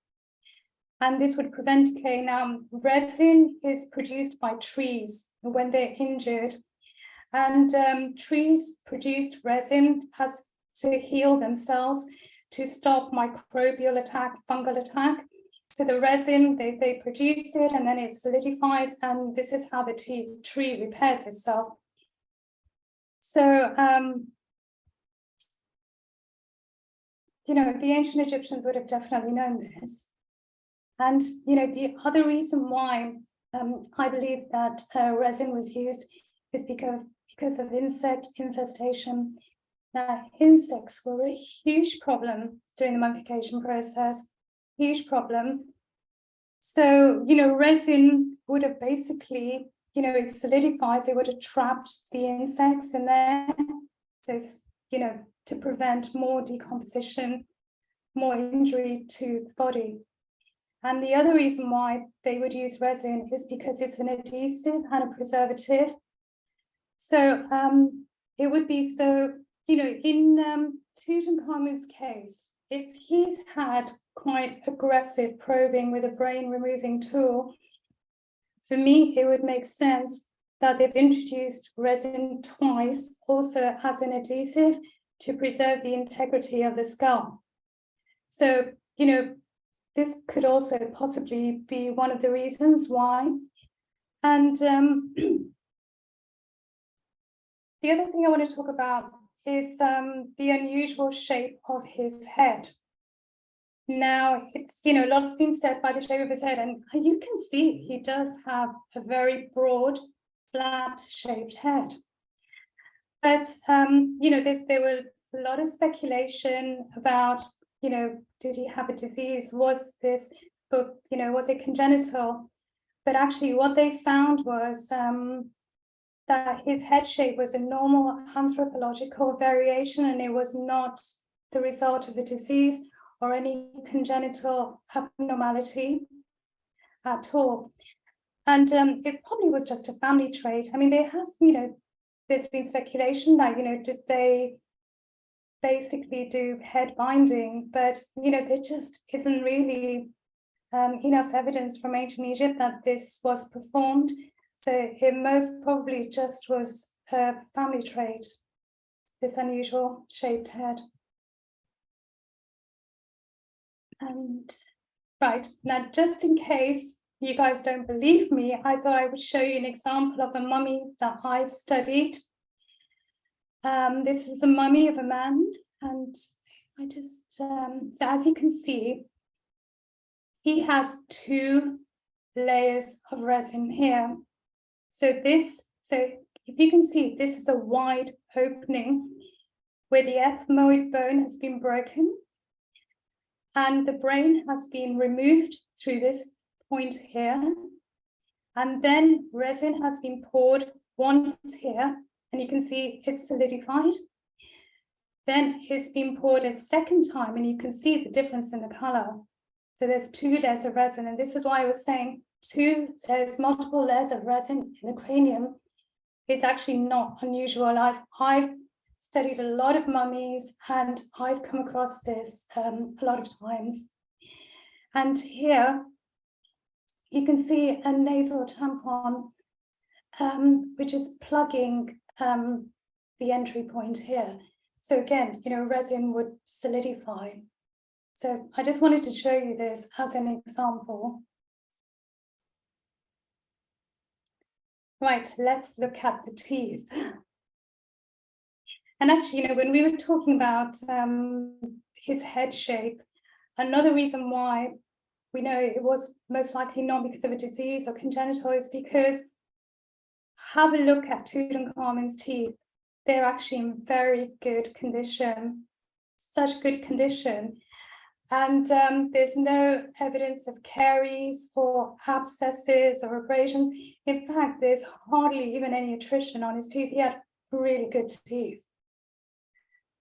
and this would prevent decay. Now, resin is produced by trees when they're injured, and trees produced resin has to heal themselves, to stop microbial attack, fungal attack. So the resin, they produce it, and then it solidifies, and this is how the tree repairs itself. So, you know, the ancient Egyptians would have definitely known this. And, you know, the other reason why I believe that resin was used is because of insect infestation. Now, insects were a huge problem during the mummification process, huge problem. So, you know, resin would have basically, you know, it solidifies, it would have trapped the insects in there, so, you know, to prevent more decomposition, more injury to the body. And the other reason why they would use resin is because it's an adhesive and a preservative. So it would be so, in Tutankhamun's case, if he's had quite aggressive probing with a brain removing tool, for me, it would make sense that they've introduced resin twice, also as an adhesive, to preserve the integrity of the skull. So, this could also possibly be one of the reasons why. And the other thing I want to talk about is the unusual shape of his head. Now, it's, lots been said by the shape of his head, and you can see he does have a very broad, flat-shaped head. But, there were a lot of speculation about, did he have a disease? Was this, was it congenital? But actually what they found was that his head shape was a normal anthropological variation, and it was not the result of a disease or any congenital abnormality at all. And it probably was just a family trait. I mean, there's been speculation that, did they basically do head binding, but, there just isn't really enough evidence from ancient Egypt that this was performed. So it most probably just was a family trait, this unusual shaped head. And right, now just in case you guys don't believe me, I thought I would show you an example of a mummy that I've studied. This is a mummy of a man, and I just, so as you can see, he has 2 layers of resin here. So if you can see, this is a wide opening where the ethmoid bone has been broken, and the brain has been removed through this point here. And then resin has been poured once here, and you can see it's solidified. Then it's been poured a second time, and you can see the difference in the color. So there's 2 layers of resin, and this is why I was saying there's multiple layers of resin in the cranium. It's actually not unusual. I've studied a lot of mummies, and I've come across this a lot of times. And here you can see a nasal tampon, which is plugging the entry point here. So again, resin would solidify. So I just wanted to show you this as an example. Right, let's look at the teeth. And actually, when we were talking about his head shape, another reason why we know it was most likely not because of a disease or congenital is because, have a look at Tutankhamun's teeth. They're actually in very good condition, such good condition. And there's no evidence of caries or abscesses or abrasions. In fact, there's hardly even any attrition on his teeth. He had really good teeth.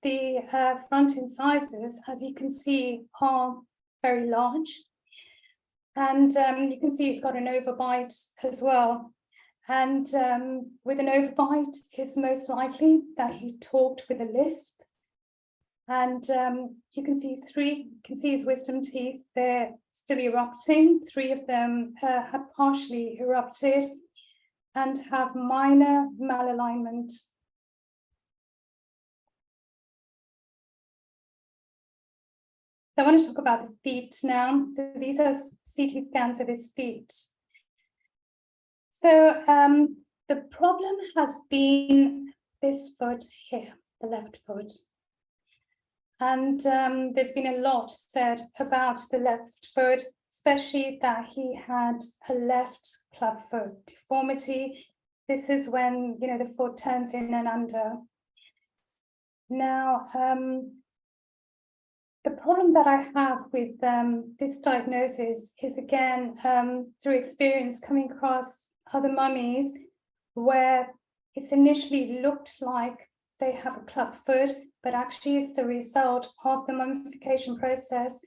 The front incisors, as you can see, are very large. And you can see he's got an overbite as well. And with an overbite, it's most likely that he talked with a lisp. And you can see his wisdom teeth, they're still erupting. 3 of them have partially erupted and have minor malalignment. So I want to talk about the feet now. So these are CT scans of his feet. So the problem has been this foot here, the left foot. And there's been a lot said about the left foot, especially that he had a left clubfoot deformity. This is when, the foot turns in and under. Now, the problem that I have with this diagnosis is, again, through experience coming across other mummies where it's initially looked like they have a club foot, but actually it's the result of the mummification process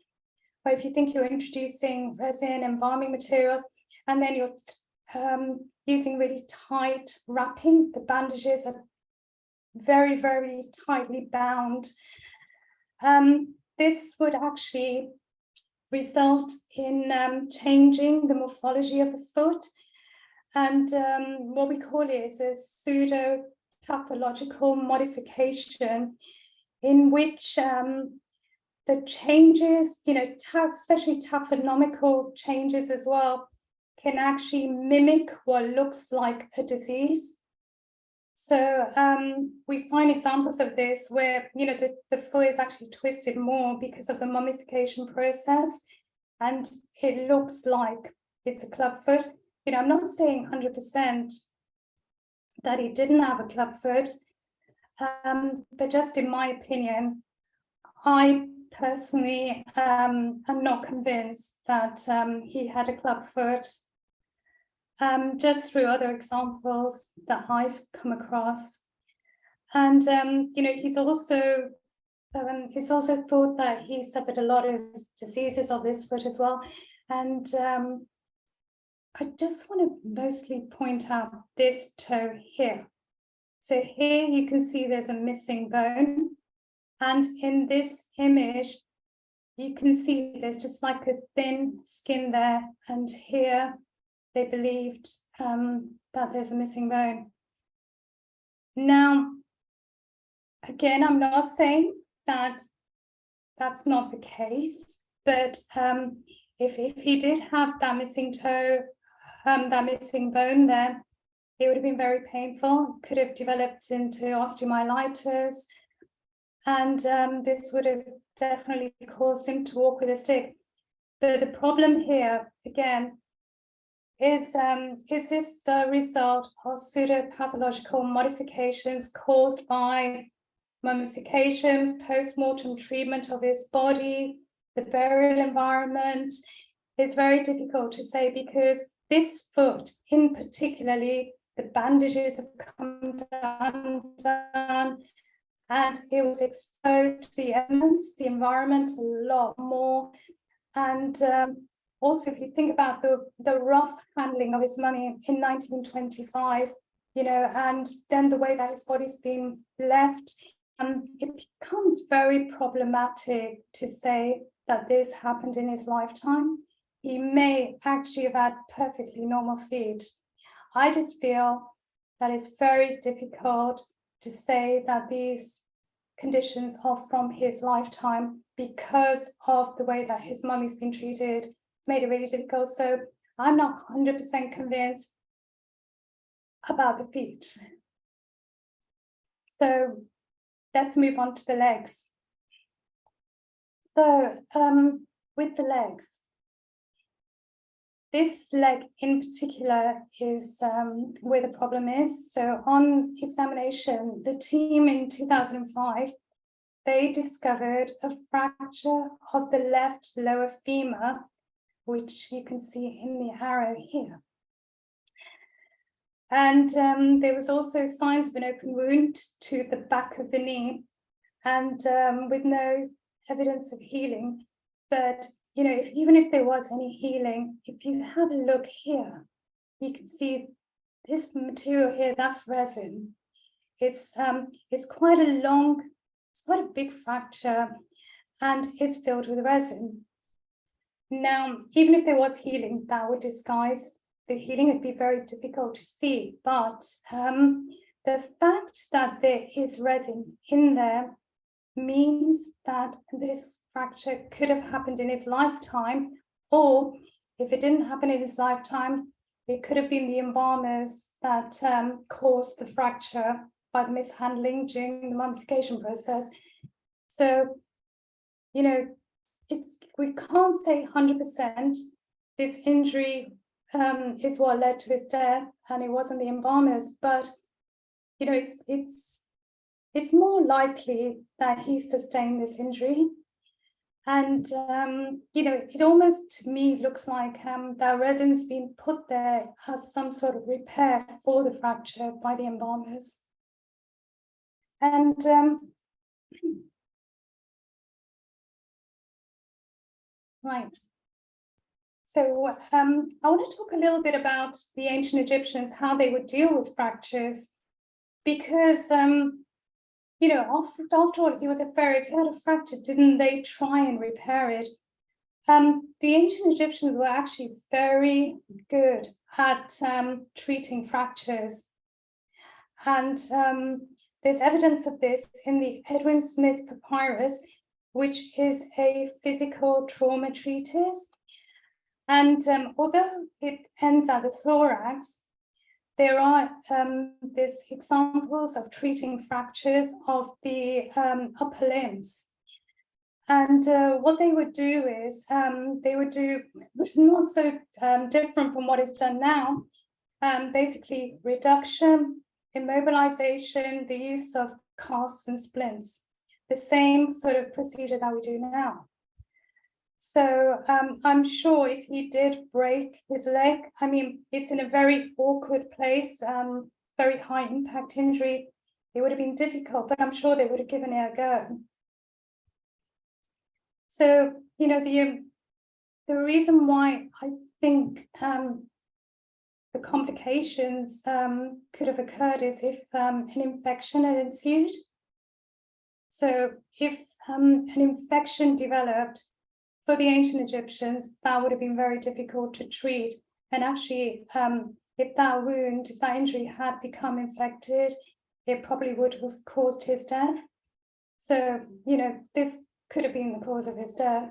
Or if you think you're introducing resin, embalming materials, and then you're using really tight wrapping, the bandages are very, very tightly bound. This would actually result in changing the morphology of the foot. And what we call it is a pseudo-pathological modification in which the changes, especially taphonomical changes as well, can actually mimic what looks like a disease. So we find examples of this where, the foot is actually twisted more because of the mummification process, and it looks like it's a club foot. I'm not saying 100% that he didn't have a club foot, but just in my opinion, I personally am not convinced that he had a club foot, just through other examples that I've come across. And he's also thought that he suffered a lot of diseases of this foot as well. And I just want to mostly point out this toe here. So here you can see there's a missing bone. And in this image, you can see there's just like a thin skin there. And here they believed that there's a missing bone. Now, again, I'm not saying that that's not the case, but if he did have that missing toe, that missing bone there, it would have been very painful, could have developed into osteomyelitis, and this would have definitely caused him to walk with a stick. But the problem here, again, is this the result of pseudopathological modifications caused by mummification, post-mortem treatment of his body, the burial environment? It's very difficult to say, because this foot in particularly, the bandages have come undone, and it was exposed to the elements, the environment a lot more. And also, if you think about the rough handling of his mummy in 1925, and then the way that his body's been left, it becomes very problematic to say that this happened in his lifetime. He may actually have had perfectly normal feet. I just feel that it's very difficult to say that these conditions are from his lifetime because of the way that his mummy's been treated. It's made it really difficult. So I'm not 100% convinced about the feet. So let's move on to the legs. So with the legs, this leg in particular is where the problem is. So on examination, the team in 2005, they discovered a fracture of the left lower femur, which you can see in the arrow here. And there was also signs of an open wound to the back of the knee, and with no evidence of healing. But even if there was any healing, if you have a look here, you can see this material here, that's resin. It's quite a big fracture, and it's filled with resin. Now, even if there was healing, that would disguise the healing. It'd be very difficult to see. But the fact that there is resin in there means that this fracture could have happened in his lifetime, or if it didn't happen in his lifetime, it could have been the embalmers that caused the fracture by the mishandling during the mummification process. So, we can't say 100% this injury is what led to his death, and it wasn't the embalmers, but it's more likely that he sustained this injury. And it almost to me looks like that resin's been put there as some sort of repair for the fracture by the embalmers. And Right. So I want to talk a little bit about the ancient Egyptians, how they would deal with fractures, because you know, after all, he was a pharaoh. If he had a fracture, didn't they try and repair it? The ancient Egyptians were actually very good at treating fractures. And there's evidence of this in the Edwin Smith Papyrus, which is a physical trauma treatise. And although it ends at the thorax, there are there's examples of treating fractures of the upper limbs. And what they would do is which is not so different from what is done now, basically reduction, immobilization, the use of casts and splints, the same sort of procedure that we do now. So I'm sure if he did break his leg, I mean, it's in a very awkward place, very high impact injury, it would have been difficult, but I'm sure they would have given it a go. So, you know, the reason why I think the complications could have occurred is if an infection had ensued. So if an infection developed for the ancient Egyptians, that would have been very difficult to treat. And actually, if that wound, if that injury had become infected, it probably would have caused his death. So, you know, this could have been the cause of his death.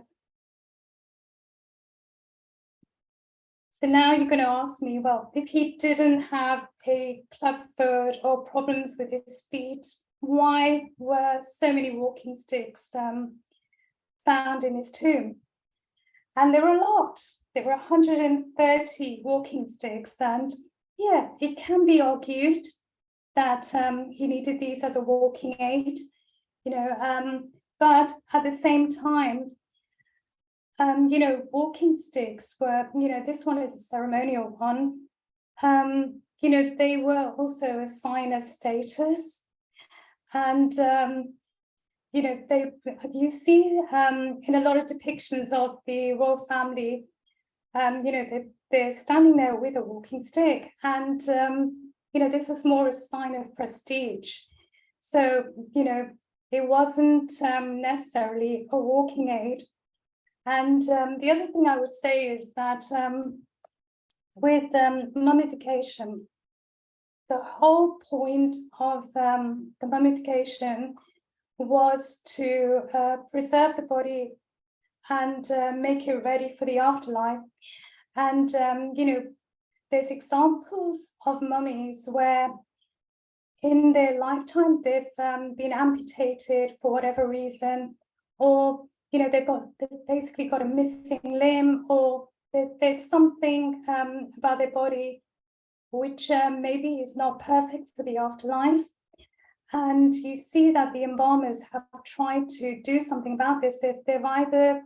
So now you're going to ask me, well, if he didn't have a club foot or problems with his feet, why were so many walking sticks found in his tomb? And there were a lot. There were 130 walking sticks. And yeah, it can be argued that he needed these as a walking aid, you know, but at the same time, you know, walking sticks were, you know, this one is a ceremonial one. You know, they were also a sign of status. And, you know, you see in a lot of depictions of the royal family, you know, they're standing there with a walking stick. And, you know, this was more a sign of prestige. So, you know, it wasn't necessarily a walking aid. And the other thing I would say is that with mummification, the whole point of the mummification was to preserve the body and make it ready for the afterlife. And, you know, there's examples of mummies where in their lifetime, they've been amputated for whatever reason, or, you know, they've basically got a missing limb, or there's something about their body which maybe is not perfect for the afterlife. And you see that the embalmers have tried to do something about this. If they've either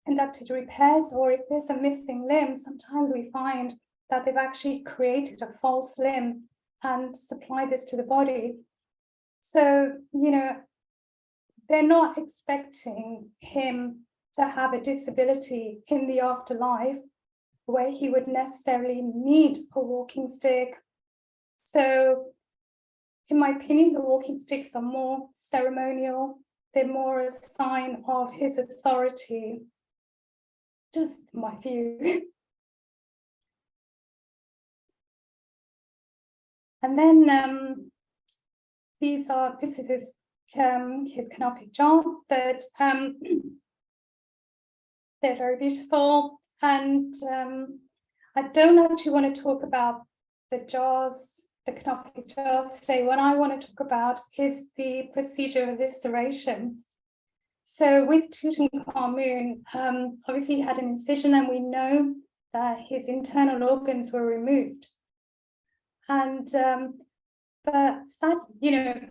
conducted repairs, or if there's a missing limb, sometimes we find that they've actually created a false limb and supply this to the body. So, you know, they're not expecting him to have a disability in the afterlife where he would necessarily need a walking stick. So, in my opinion, the walking sticks are more ceremonial. They're more a sign of his authority. Just my view. And then this is his canopic jars, but they're very beautiful. And I don't actually want to talk about the jars, the canopic jars today. What I want to talk about is the procedure of evisceration. So with Tutankhamun, obviously he had an incision, and we know that his internal organs were removed. And but that, you know,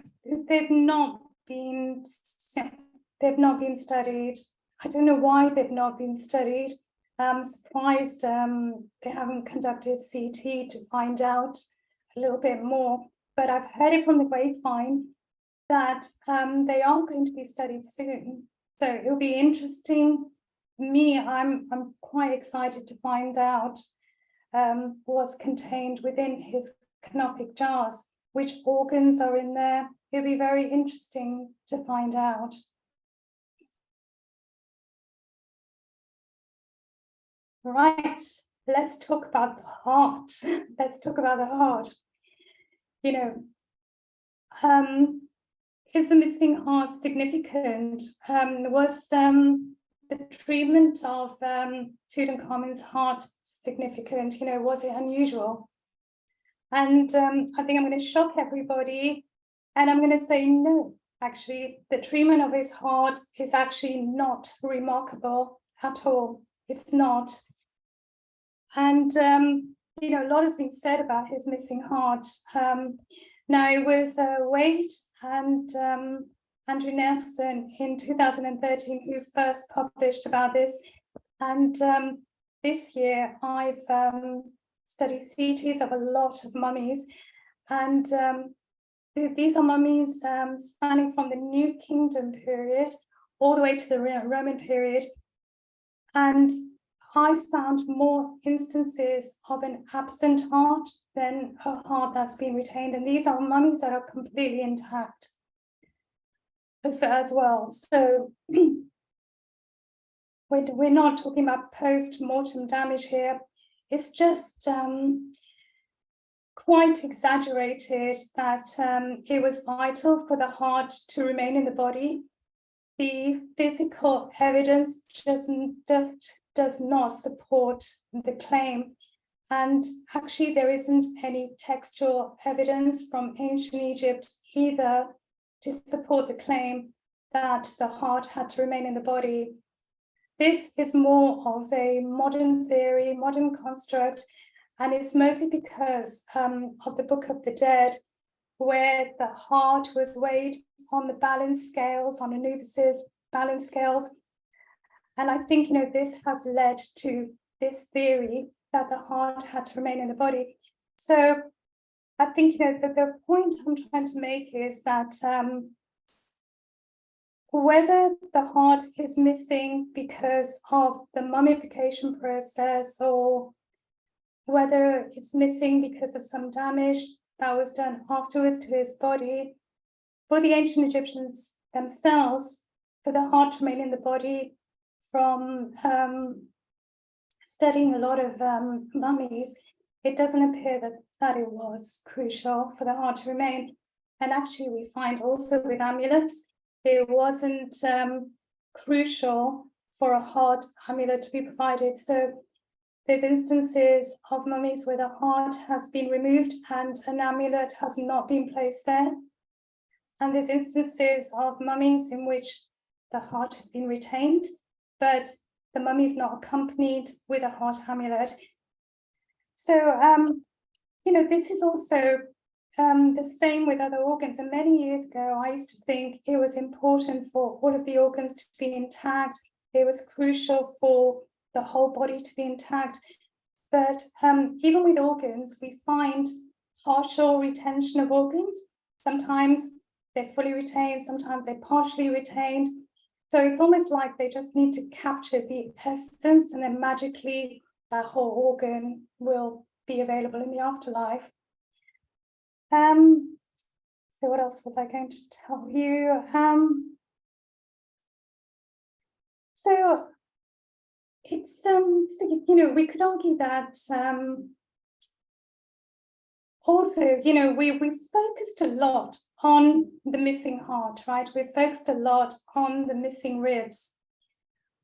they've not been studied. I don't know why they've not been studied. I'm surprised they haven't conducted CT to find out a little bit more. But I've heard it from the grapevine that they are going to be studied soon. So it'll be interesting I'm quite excited to find out what's contained within his canopic jars, which organs are in there. It'll be very interesting to find out. Right, let's talk about the heart. Let's talk about the heart. You know, is the missing heart significant? Was the treatment of Tutankhamun's heart significant? You know, was it unusual? And I think I'm going to shock everybody, and I'm going to say no. Actually, the treatment of his heart is actually not remarkable at all. It's not. And you know, a lot has been said about his missing heart. Now, it was Wade and Andrew Nelson in 2013 who first published about this. And this year, I've studied CTs of a lot of mummies. And these are mummies spanning from the New Kingdom period all the way to the Roman period. And I found more instances of an absent heart than a heart that's been retained. And these are mummies that are completely intact as well. So we're not talking about post-mortem damage here. It's just quite exaggerated that it was vital for the heart to remain in the body. The physical evidence just does not support the claim. And actually, there isn't any textual evidence from ancient Egypt either to support the claim that the heart had to remain in the body. This is more of a modern theory, modern construct, and it's mostly because of the Book of the Dead, where the heart was weighed on the balance scales, on Anubis's balance scales. And I think, you know, this has led to this theory that the heart had to remain in the body. So I think, you know, the point I'm trying to make is that whether the heart is missing because of the mummification process or whether it's missing because of some damage that was done afterwards to his body, for the ancient Egyptians themselves, for the heart to remain in the body, from studying a lot of mummies, it doesn't appear that it was crucial for the heart to remain. And actually, we find also with amulets, it wasn't crucial for a heart amulet to be provided. So there's instances of mummies where the heart has been removed and an amulet has not been placed there. And there's instances of mummies in which the heart has been retained, but the mummy is not accompanied with a heart amulet. So, you know, this is also the same with other organs. And many years ago, I used to think it was important for all of the organs to be intact. It was crucial for the whole body to be intact. But even with organs, we find partial retention of organs. Sometimes they're fully retained, sometimes they're partially retained. So it's almost like they just need to capture the essence, and then magically that whole organ will be available in the afterlife. So what else was I going to tell you? So it's so, you know, we could argue that also, you know, we focused a lot on the missing heart, right? We focused a lot on the missing ribs,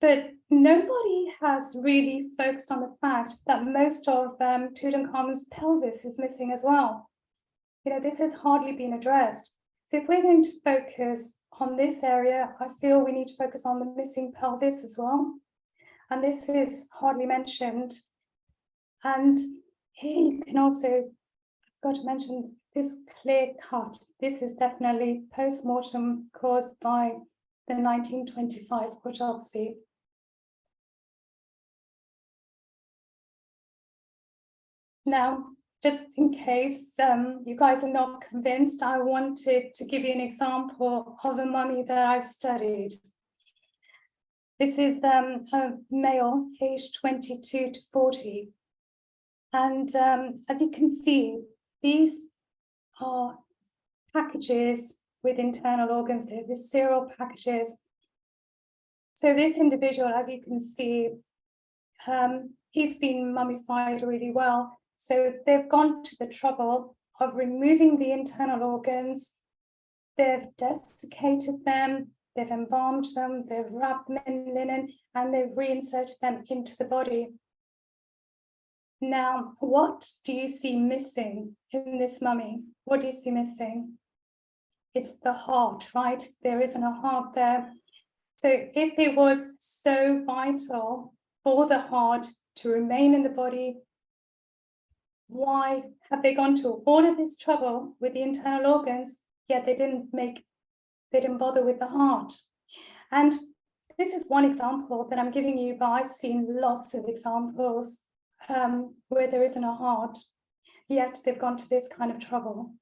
but nobody has really focused on the fact that most of Tutankhamun's pelvis is missing as well. You know, this has hardly been addressed. So if we're going to focus on this area, I feel we need to focus on the missing pelvis as well. And this is hardly mentioned. And here you can also, I've got to mention this clear cut. This is definitely post-mortem caused by the 1925 autopsy. Now, just in case you guys are not convinced, I wanted to give you an example of a mummy that I've studied. This is a male aged 22 to 40. And as you can see, these are packages with internal organs. They're visceral packages. So this individual, as you can see, he's been mummified really well. So they've gone to the trouble of removing the internal organs. They've desiccated them, they've embalmed them, they've wrapped them in linen, and they've reinserted them into the body. Now, what do you see missing in this mummy? What do you see missing? It's the heart, right? There isn't a heart there. So if it was so vital for the heart to remain in the body, why have they gone to all of this trouble with the internal organs, yet they didn't bother with the heart? And this is one example that I'm giving you, but I've seen lots of examples where there isn't a heart, yet they've gone to this kind of trouble.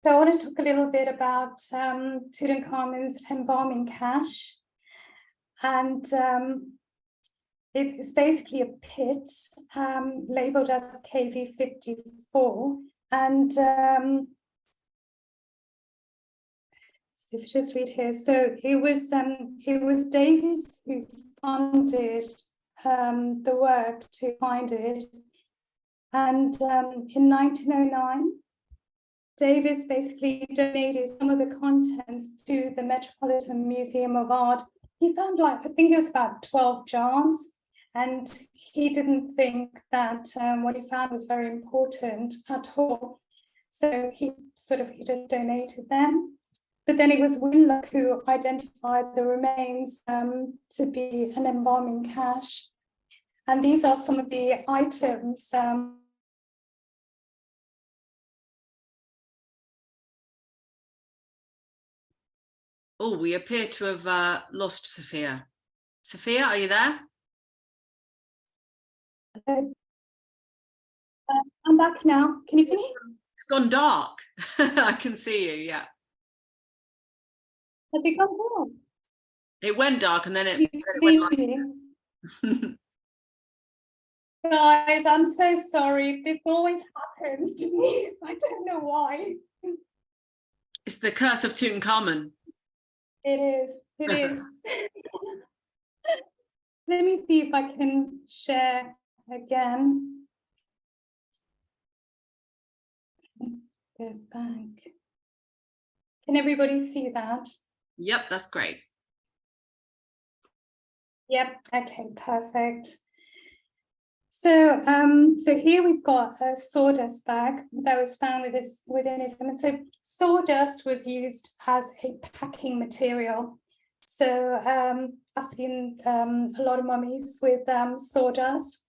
So I want to talk a little bit about Tutankhamun's embalming cache. And it's basically a pit labeled as KV54. And if you just read here, so it was Davies who funded the work to find it. And in 1909, Davies basically donated some of the contents to the Metropolitan Museum of Art. He found, like, I think it was about 12 jars, and he didn't think that what he found was very important at all. So he just donated them. But then it was Winlock who identified the remains to be an embalming cache. And these are some of the items Oh, we appear to have lost Sophia. Sophia, are you there? I'm back now. Can you see me? It's gone dark. I can see you, yeah. Has it gone dark? It went dark and then it went light. Guys, I'm so sorry. This always happens to me. I don't know why. It's the curse of Tutankhamun. It is. It is. Let me see if I can share again. Go back. Can everybody see that? Yep, that's great. Yep. Okay, perfect. So, so here we've got a sawdust bag that was found within his. And so sawdust was used as a packing material. So I've seen a lot of mummies with sawdust.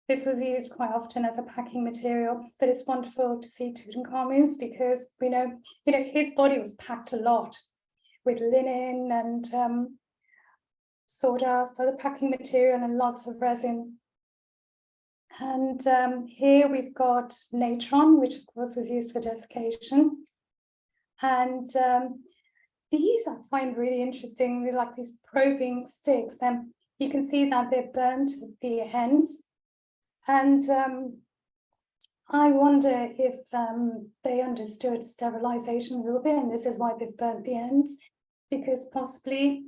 This was used quite often as a packing material, but it's wonderful to see Tutankhamun's because we know, his body was packed a lot with linen and sawdust, other packing material, and lots of resin. And here we've got natron, which of course was used for desiccation. And these I find really interesting. They're like these probing sticks, and you can see that they're burnt at the ends. And I wonder if they understood sterilization a little bit, and this is why they've burnt the ends, because possibly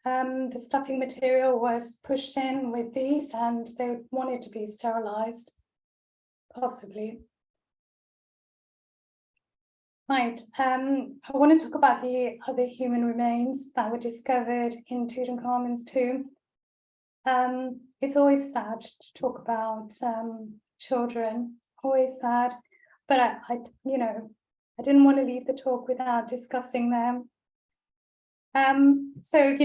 the stuffing material was pushed in with these and they wanted to be sterilized, possibly. Right, I want to talk about the other human remains that were discovered in Tutankhamun's tomb. It's always sad to talk about children, always sad, but I didn't want to leave the talk without discussing them. So,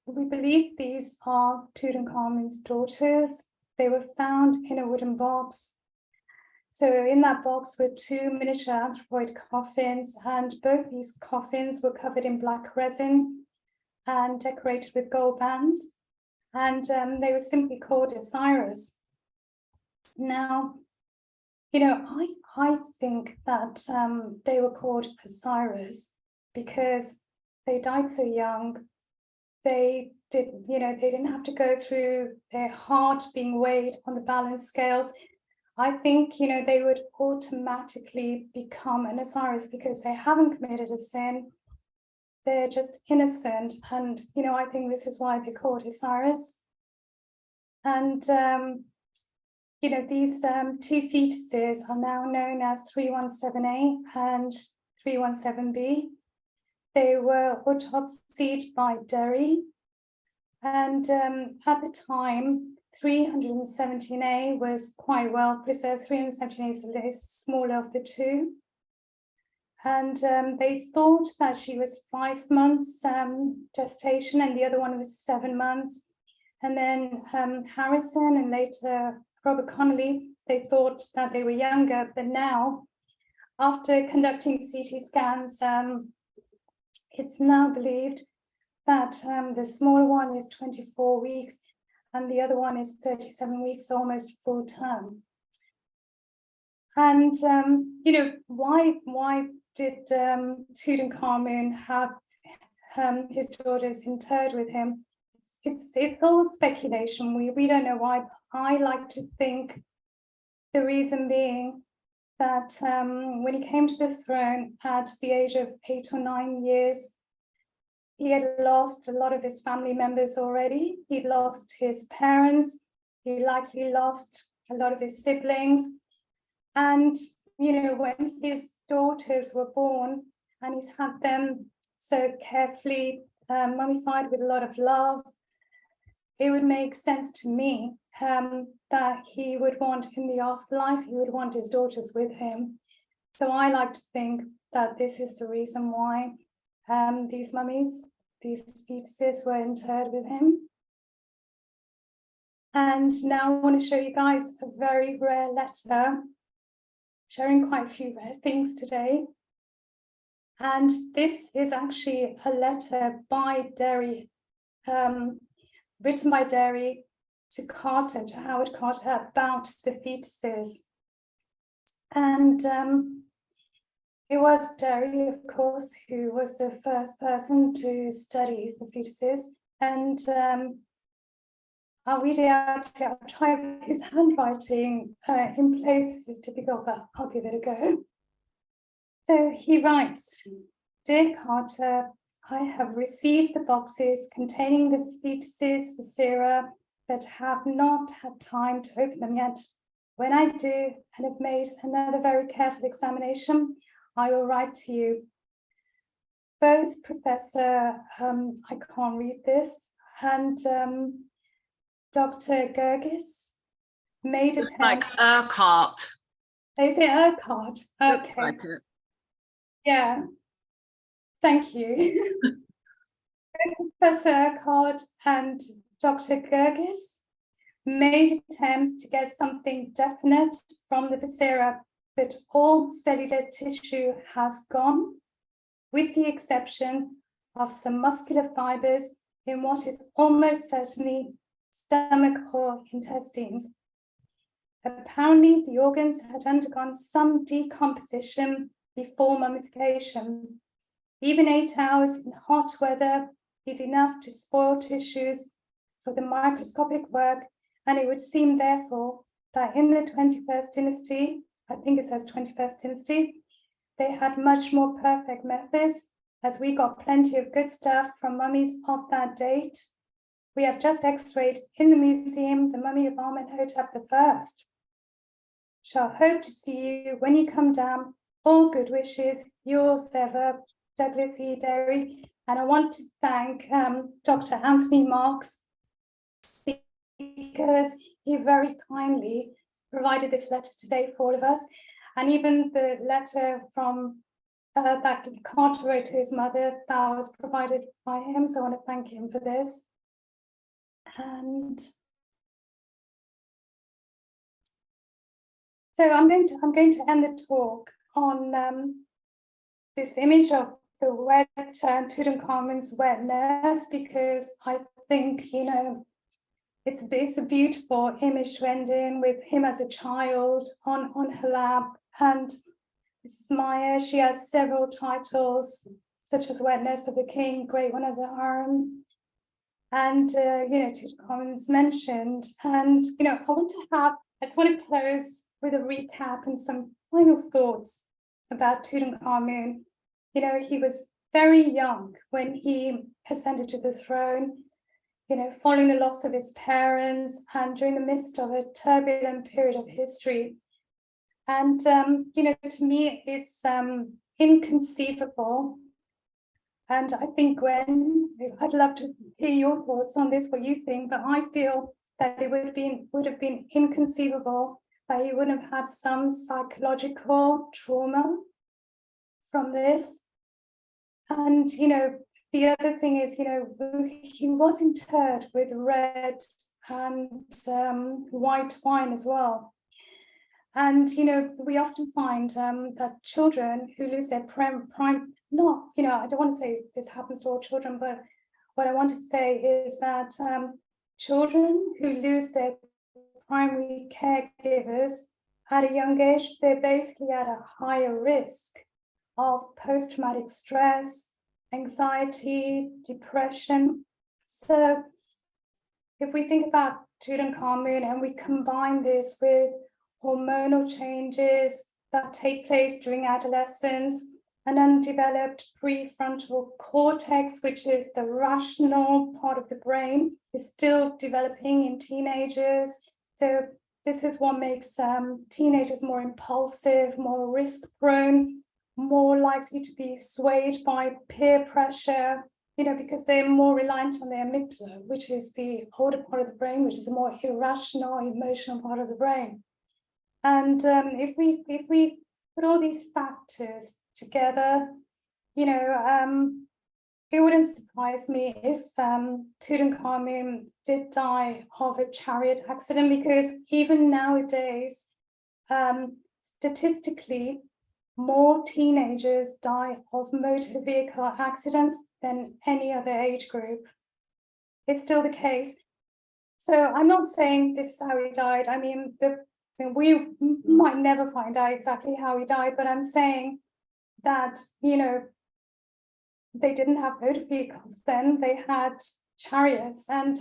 we believe these are Tutankhamun's daughters. They were found in a wooden box. So in that box were two miniature anthropoid coffins, and both these coffins were covered in black resin and decorated with gold bands. And they were simply called Osiris. Now, I think that they were called Osiris because they died so young. They didn't have to go through their heart being weighed on the balance scales. I think, they would automatically become an Osiris because they haven't committed a sin. They're just innocent. And, I think this is why they're called Osiris. And, these two fetuses are now known as 317A and 317B. They were autopsied by Derry. And at the time, 317A was quite well preserved. 317A is the smaller of the two. And they thought that she was 5 months gestation and the other one was 7 months. And then Harrison and later Robert Connolly, they thought that they were younger. But now, after conducting CT scans, it's now believed that the smaller one is 24 weeks and the other one is 37 weeks, almost full term. And, why did Tutankhamun have his daughters interred with him? It's all speculation. We don't know why. I like to think the reason being that when he came to the throne at the age of 8 or 9 years, he had lost a lot of his family members already. He lost his parents. He likely lost a lot of his siblings. And, when his daughters were born and he's had them so carefully mummified with a lot of love, it would make sense to me that he would want in the afterlife, he would want his daughters with him. So I like to think that this is the reason why these mummies, these fetuses were interred with him. And now I want to show you guys a very rare letter, sharing quite a few rare things today. And this is actually a letter by Derry, written by Derry to Carter, to Howard Carter, about the fetuses. And it was Derry, of course, who was the first person to study the fetuses. And I'll read it out. I'll try his handwriting in places is difficult, but I'll give it a go. So he writes, "Dear Carter, I have received the boxes containing the fetuses for Sarah, but have not had time to open them yet. When I do and have made another very careful examination, I will write to you. Both Professor, I can't read this, and Dr. Gergis made a It's like Urquhart. They say Urquhart. Okay. Like it. Yeah. Thank you. Professor Urquhart and Dr. Gergis made attempts to get something definite from the viscera, but all cellular tissue has gone, with the exception of some muscular fibers in what is almost certainly stomach or intestines. Apparently, the organs had undergone some decomposition before mummification. Even 8 hours in hot weather is enough to spoil tissues for the microscopic work, and it would seem, therefore, that in the 21st dynasty, I think it says 21st dynasty, they had much more perfect methods, as we got plenty of good stuff from mummies of that date. We have just x-rayed in the museum the mummy of Amenhotep I. Shall hope to see you when you come down. All good wishes, yours ever, Douglas E. Derry." And I want to thank Dr. Anthony Marks, because he very kindly provided this letter today for all of us. And even the letter from that Carter wrote to his mother, that was provided by him. So I want to thank him for this. And so I'm going to end the talk on this image of the wet Tutankhamun's wet nurse, because I think, it's a beautiful image to end in, with him as a child on her lap. And this is Maya. She has several titles, such as wetness of the king, great one of the harem, and Tutankhamun's mentioned. And I just want to close with a recap and some final thoughts about Tutankhamun. He was very young when he ascended to the throne, following the loss of his parents and during the midst of a turbulent period of history. And, to me, it's inconceivable. And I think, Gwen, I'd love to hear your thoughts on this, what you think, but I feel that it would have been inconceivable that he wouldn't have had some psychological trauma from this. And, the other thing is, he was interred with red and white wine as well. And, we often find that children who lose their I don't want to say this happens to all children, but what I want to say is that children who lose their primary caregivers at a young age, they're basically at a higher risk of post-traumatic stress, anxiety, depression. So if we think about Tutankhamun and we combine this with hormonal changes that take place during adolescence, an undeveloped prefrontal cortex, which is the rational part of the brain, is still developing in teenagers. So this is what makes teenagers more impulsive, more risk-prone, more likely to be swayed by peer pressure, because they're more reliant on their amygdala, which is the older part of the brain, which is a more irrational, emotional part of the brain. And if we put all these factors together, it wouldn't surprise me if Tutankhamun did die of a chariot accident, because even nowadays, statistically, more teenagers die of motor vehicle accidents than any other age group. It's still the case. So I'm not saying this is how he died. I mean, we might never find out exactly how he died, but I'm saying that, they didn't have motor vehicles then, they had chariots. And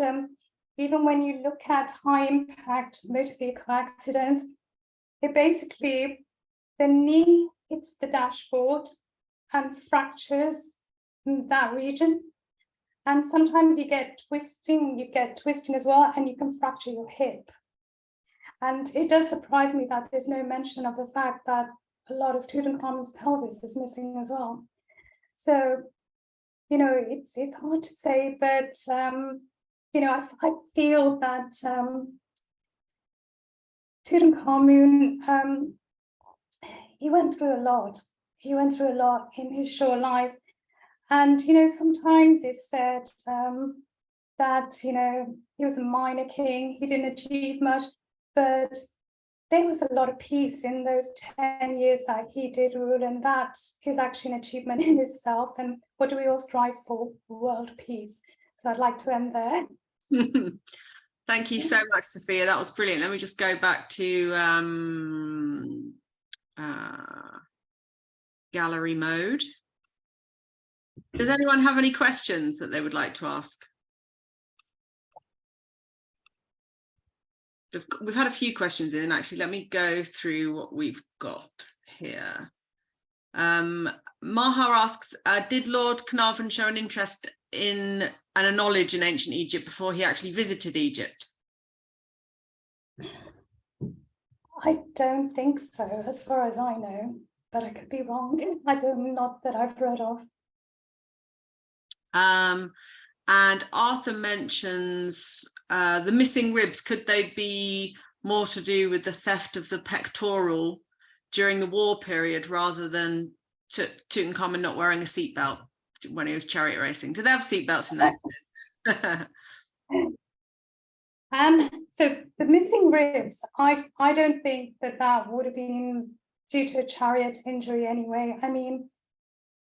even when you look at high impact motor vehicle accidents, it basically, the knee hits the dashboard and fractures that region. And sometimes you get twisting as well, and you can fracture your hip. And it does surprise me that there's no mention of the fact that a lot of Tutankhamun's pelvis is missing as well. So, it's hard to say, but, I feel that Tutankhamun, he went through a lot. He went through a lot in his short life. And, sometimes it's said that, he was a minor king, he didn't achieve much, but there was a lot of peace in those 10 years that he did rule, and that is actually an achievement in itself. And what do we all strive for? World peace. So I'd like to end there. Thank you so much, Sophia. That was brilliant. Let me just go back to gallery mode. Does anyone have any questions that they would like to ask? We've had a few questions in, actually. Let me go through what we've got here. Maha asks, did Lord Carnarvon show an interest in and a knowledge in ancient Egypt before he actually visited Egypt? I don't think so, as far as I know, but I could be wrong. Not that I've read of. And Arthur mentions the missing ribs. Could they be more to do with the theft of the pectoral during the war period rather than Tutankhamun not wearing a seatbelt when he was chariot racing? Did they have seatbelts in those days? So the missing ribs, I don't think that would have been due to a chariot injury anyway. I mean,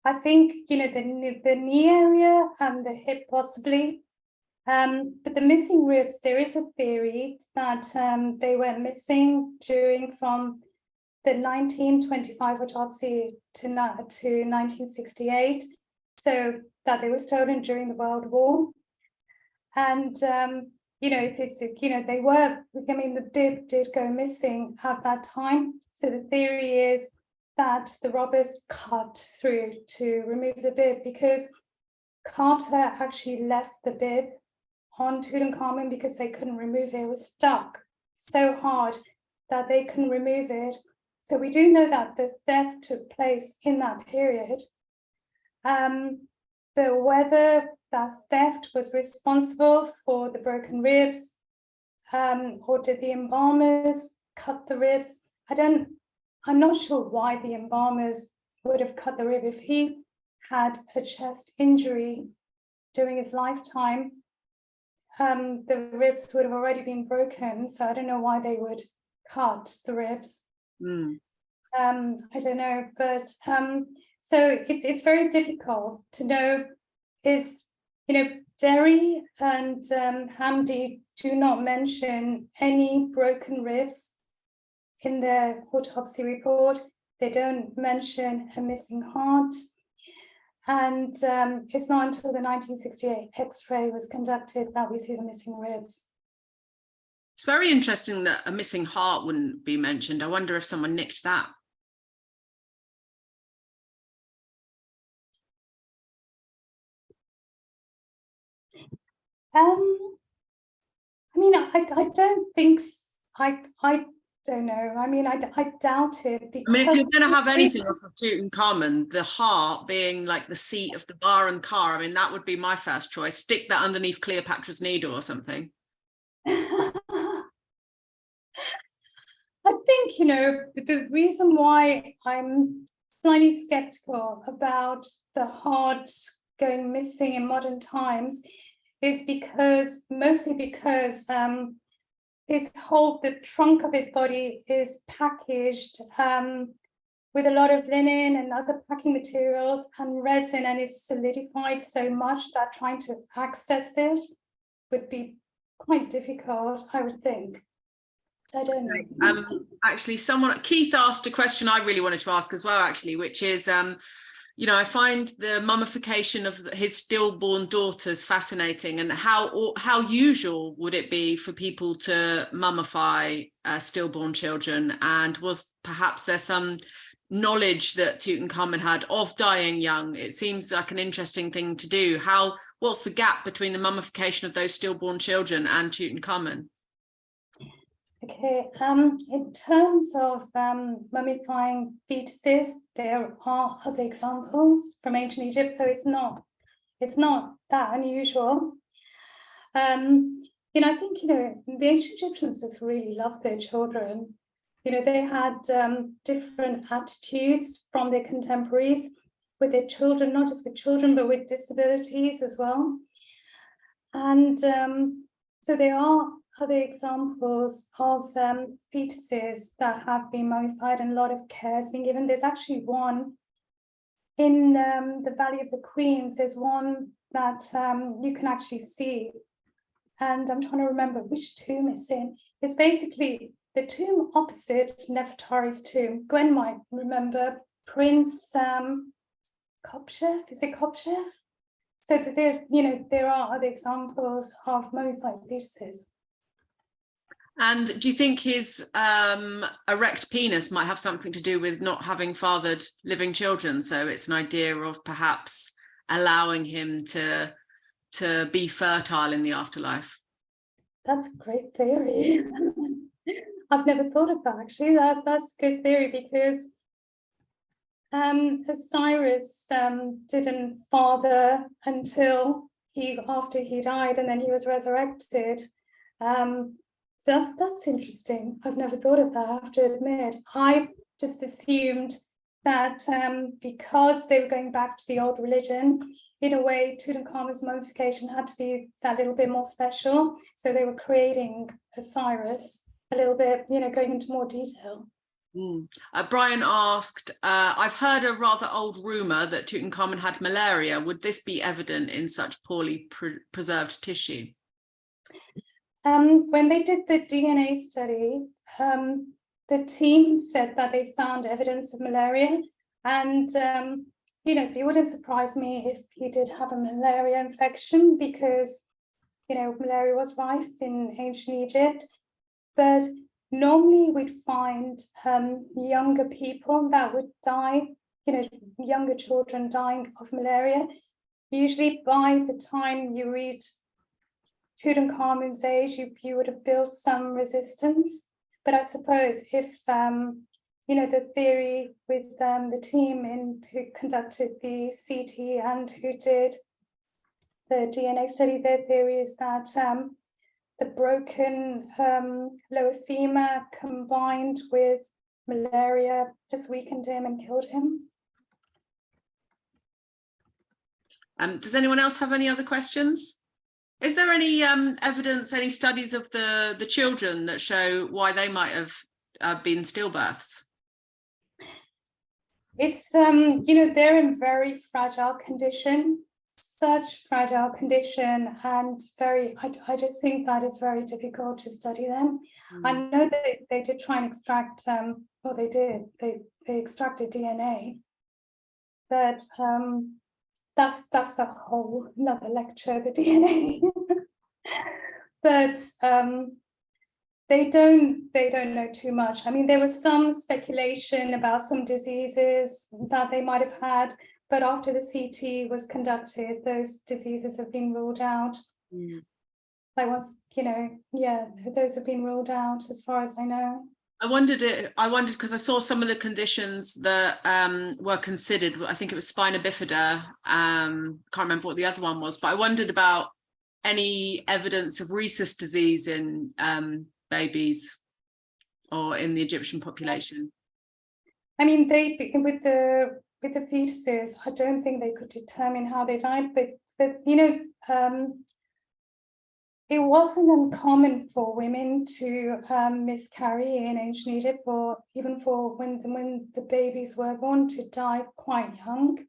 I think, the knee area and the hip possibly, but the missing ribs, there is a theory that they were missing from the 1925 autopsy to 1968. so that they were stolen during the World War. And they were, I mean, the bib did go missing at that time. So the theory is that the robbers cut through to remove the bib, because Carter actually left the bib on Tutankhamun because they couldn't remove it. It was stuck so hard that they couldn't remove it. So we do know that the theft took place in that period. But whether that theft was responsible for the broken ribs, or did the embalmers cut the ribs? I'm not sure why the embalmers would have cut the rib. If he had a chest injury during his lifetime, the ribs would have already been broken. So I don't know why they would cut the ribs. I don't know, but so it's very difficult to know. Derry and Hamdi do not mention any broken ribs in their autopsy report. They don't mention a missing heart. And it's not until the 1968 X-ray was conducted that we see the missing ribs. It's very interesting that a missing heart wouldn't be mentioned. I wonder if someone nicked that. I mean, I don't think, I don't know. I mean, I doubt it. I mean, if you're going to have anything off of Tutankhamun, the heart being like the seat of the bar and car, I mean, that would be my first choice. Stick that underneath Cleopatra's needle or something. I think, the reason why I'm slightly skeptical about the heart going missing in modern times is mostly because the trunk of his body is packaged with a lot of linen and other packing materials and resin, and it's solidified so much that trying to access it would be quite difficult, I would think. I don't know. Actually, Keith asked a question I really wanted to ask as well, actually, which is, I find the mummification of his stillborn daughters fascinating, and how usual would it be for people to mummify stillborn children? And was perhaps there some knowledge that Tutankhamun had of dying young? It seems like an interesting thing to do. What's the gap between the mummification of those stillborn children and Tutankhamun? Okay, in terms of mummifying fetuses, there are other examples from ancient Egypt, so it's not that unusual. I think the ancient Egyptians just really loved their children. They had different attitudes from their contemporaries with their children, not just with children, but with disabilities as well. And so there are other examples of fetuses that have been mummified, and a lot of care has been given. There's actually one in the Valley of the Queens. There's one that you can actually see, and I'm trying to remember which tomb it's in. It's basically the tomb opposite Nefertari's tomb. Gwen might remember Prince Kopchef. Is it Kopchef? So there are other examples of mummified fetuses. And do you think his erect penis might have something to do with not having fathered living children? So it's an idea of perhaps allowing him to be fertile in the afterlife. That's a great theory. I've never thought of that, actually. That's a good theory, because Osiris didn't father until after he died, and then he was resurrected. So that's interesting. I've never thought of that, I have to admit. I just assumed that because they were going back to the old religion, in a way, Tutankhamun's mummification had to be that little bit more special. So they were creating Osiris a little bit, going into more detail. Brian asked, I've heard a rather old rumor that Tutankhamun had malaria. Would this be evident in such poorly preserved tissue? When they did the DNA study, the team said that they found evidence of malaria, and it wouldn't surprise me if he did have a malaria infection, because, malaria was rife in ancient Egypt. But normally we'd find younger people that would die, younger children dying of malaria. Usually by the time you read Tutankhamun's age, you would have built some resistance. But I suppose if, the theory with the team who conducted the CT and who did the DNA study, their theory is that the broken lower femur combined with malaria just weakened him and killed him. Does anyone else have any other questions? Is there any evidence, any studies of the children that show why they might have been stillbirths? It's, they're in very fragile condition, such fragile condition, and I just think that is very difficult to study them. I know that they did try and extract, they extracted DNA, but that's a whole another lecture, the DNA. But they don't know too much. I mean, there was some speculation about some diseases that they might have had, but after the CT was conducted, those diseases have been ruled out. Those have been ruled out as far as I know. I wondered because I saw some of the conditions that were considered. I think it was spina bifida. Can't remember what the other one was, but I wondered about any evidence of rhesus disease in babies or in the Egyptian population. I mean, with the fetuses, I don't think they could determine how they died, but it wasn't uncommon for women to miscarry in ancient Egypt, even for when the babies were born, to die quite young.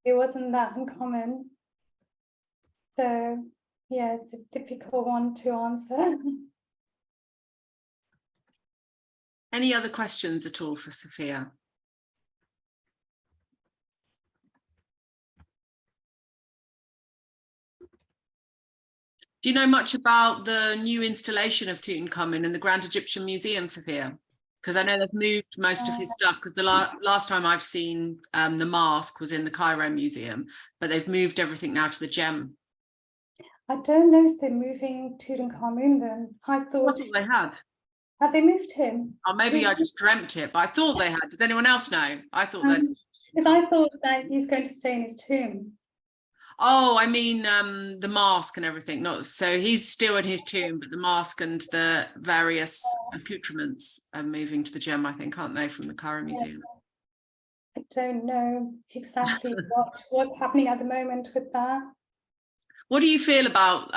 It wasn't that uncommon. So yeah, it's a difficult one to answer. Any other questions at all for Sofia? Do you know much about the new installation of Tutankhamun in the Grand Egyptian Museum, Sofia? Because I know they've moved most of his stuff, because the last time I've seen the mask was in the Cairo Museum, but they've moved everything now to the gem. I don't know if they're moving Tutankhamun then. I thought they had. Have they moved him? Or maybe I just dreamt it, but I thought they had. Does anyone else know? I thought that. Because I thought that he's going to stay in his tomb. Oh, I mean the mask and everything. Not so he's still in his tomb, but the mask and the various accoutrements are moving to the gem, I think, aren't they, from the Cairo Museum? I don't know exactly what's happening at the moment with that. What do you feel about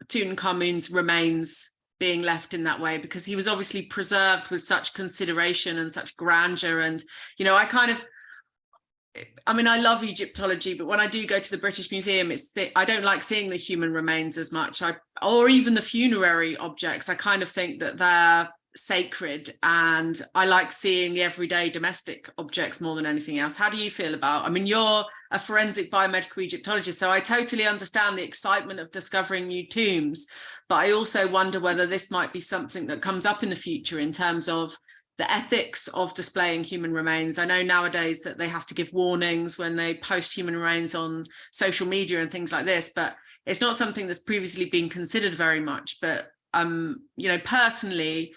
Tutankhamun's remains being left in that way? Because he was obviously preserved with such consideration and such grandeur, and I love Egyptology, but when I do go to the British Museum, I don't like seeing the human remains as much, or even the funerary objects. I kind of think that they're sacred, and I like seeing the everyday domestic objects more than anything else. How do you feel about? I mean, you're a forensic biomedical Egyptologist, so I totally understand the excitement of discovering new tombs, but I also wonder whether this might be something that comes up in the future in terms of the ethics of displaying human remains. I know nowadays that they have to give warnings when they post human remains on social media and things like this, but it's not something that's previously been considered very much. But personally,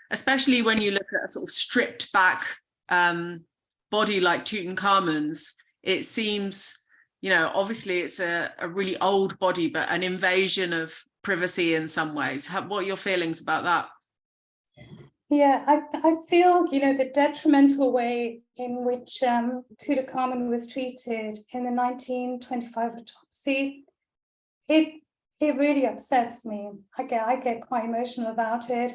especially when you look at a sort of stripped back body like Tutankhamun's, it seems, obviously it's a really old body, but an invasion of privacy in some ways. What are your feelings about that? Yeah, I feel, the detrimental way in which Tutankhamun was treated in the 1925 autopsy, it really upsets me. I get quite emotional about it,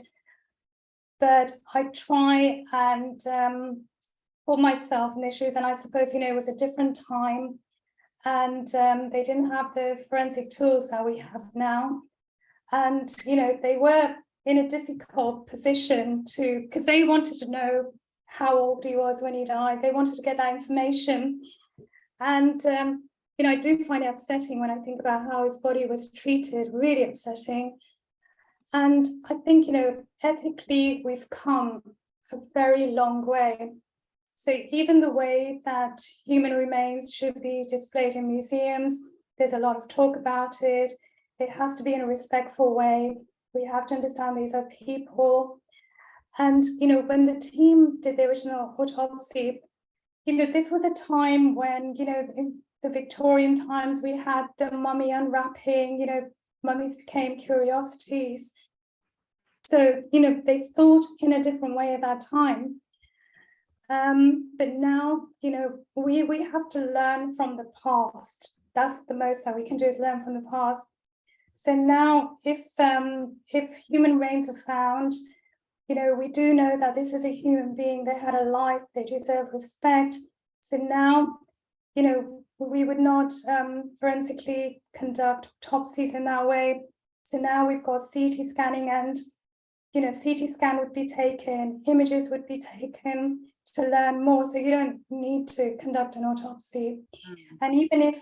but I try and put myself in their shoes, and I suppose, it was a different time, and they didn't have the forensic tools that we have now, and they were in a difficult position because they wanted to know how old he was when he died. They wanted to get that information. And, you know, I do find it upsetting when I think about how his body was treated, really upsetting. And I think, you know, ethically, we've come a very long way. So even the way that human remains should be displayed in museums, there's a lot of talk about it. It has to be in a respectful way. We have to understand these are people. And, you know, when the team did the original autopsy, you know, this was a time when, you know, in the Victorian times, we had the mummy unwrapping, you know, mummies became curiosities. So, you know, they thought in a different way at that time. But now, you know, we have to learn from the past. That's the most that we can do, is learn from the past. So now, if human remains are found, you know, we do know that this is a human being. They had a life. They deserve respect. So now, you know, we would not forensically conduct autopsies in that way. So now we've got CT scanning, and, you know, CT scan would be taken, images would be taken to learn more. So you don't need to conduct an autopsy. And even if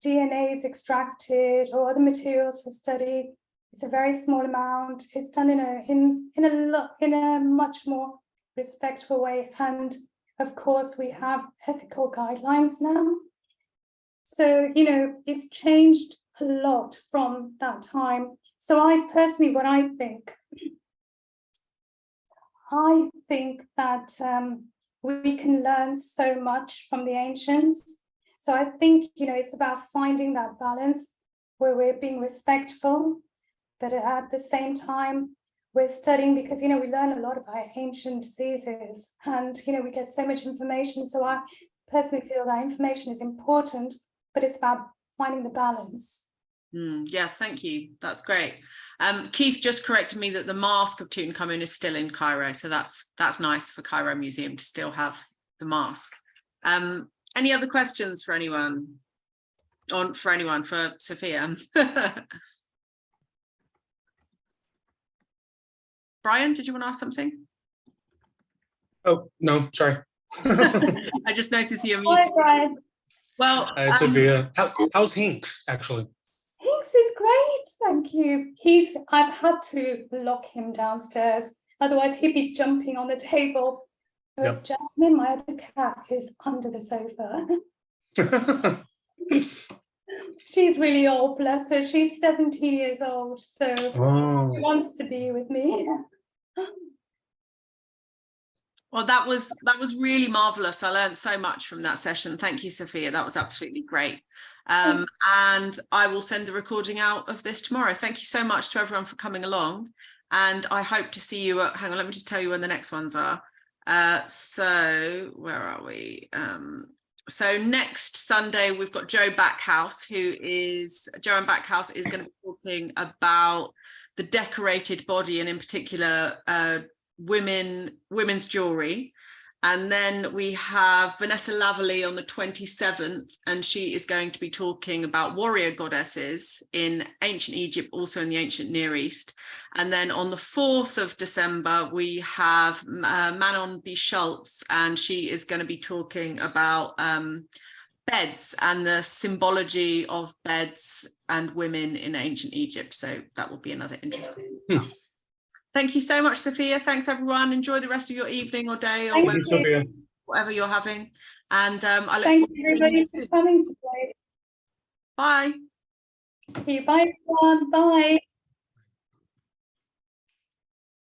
DNA is extracted or other materials for study, it's a very small amount. It's done in a much more respectful way. And of course, we have ethical guidelines now. So, you know, it's changed a lot from that time. So I personally, what I think that we can learn so much from the ancients. So I think, you know, it's about finding that balance where we're being respectful, but at the same time, we're studying, because, you know, we learn a lot about ancient diseases, and, you know, we get so much information. So I personally feel that information is important, but it's about finding the balance. Yeah, thank you. That's great. Keith just corrected me that the mask of Tutankhamun is still in Cairo. So that's nice for Cairo Museum to still have the mask. Any other questions for anyone? For Sophia? Brian, did you want to ask something? Oh, no, sorry. I just noticed you're muted. Hi, Brian. Well, Sophia, how's Hinks actually? Hinks is great, thank you. I've had to lock him downstairs, otherwise he'd be jumping on the table. But Yep. Jasmine, my other cat, is under the sofa. She's really old, bless her. She's 17 years old, so she wants to be with me. Well, that was really marvelous. I learned so much from that session. Thank you, Sophia. That was absolutely great. And I will send the recording out of this tomorrow. Thank you so much to everyone for coming along. And I hope to see you at, hang on, let me just tell you when the next ones are. So where are we? So next Sunday, we've got Joe Backhouse, Joanne Backhouse is going to be talking about the decorated body, and in particular, women's jewelry. And then we have Vanessa Laverley on the 27th, and she is going to be talking about warrior goddesses in ancient Egypt, also in the ancient Near East. And then on the 4th of December, we have Manon B. Schultz, and she is going to be talking about beds and the symbology of beds and women in ancient Egypt. So that will be another interesting. Thank you so much, Sophia. Thanks, everyone. Enjoy the rest of your evening or day, or whatever you're having. And I look forward to everybody for coming today. Bye. Bye, everyone. Bye.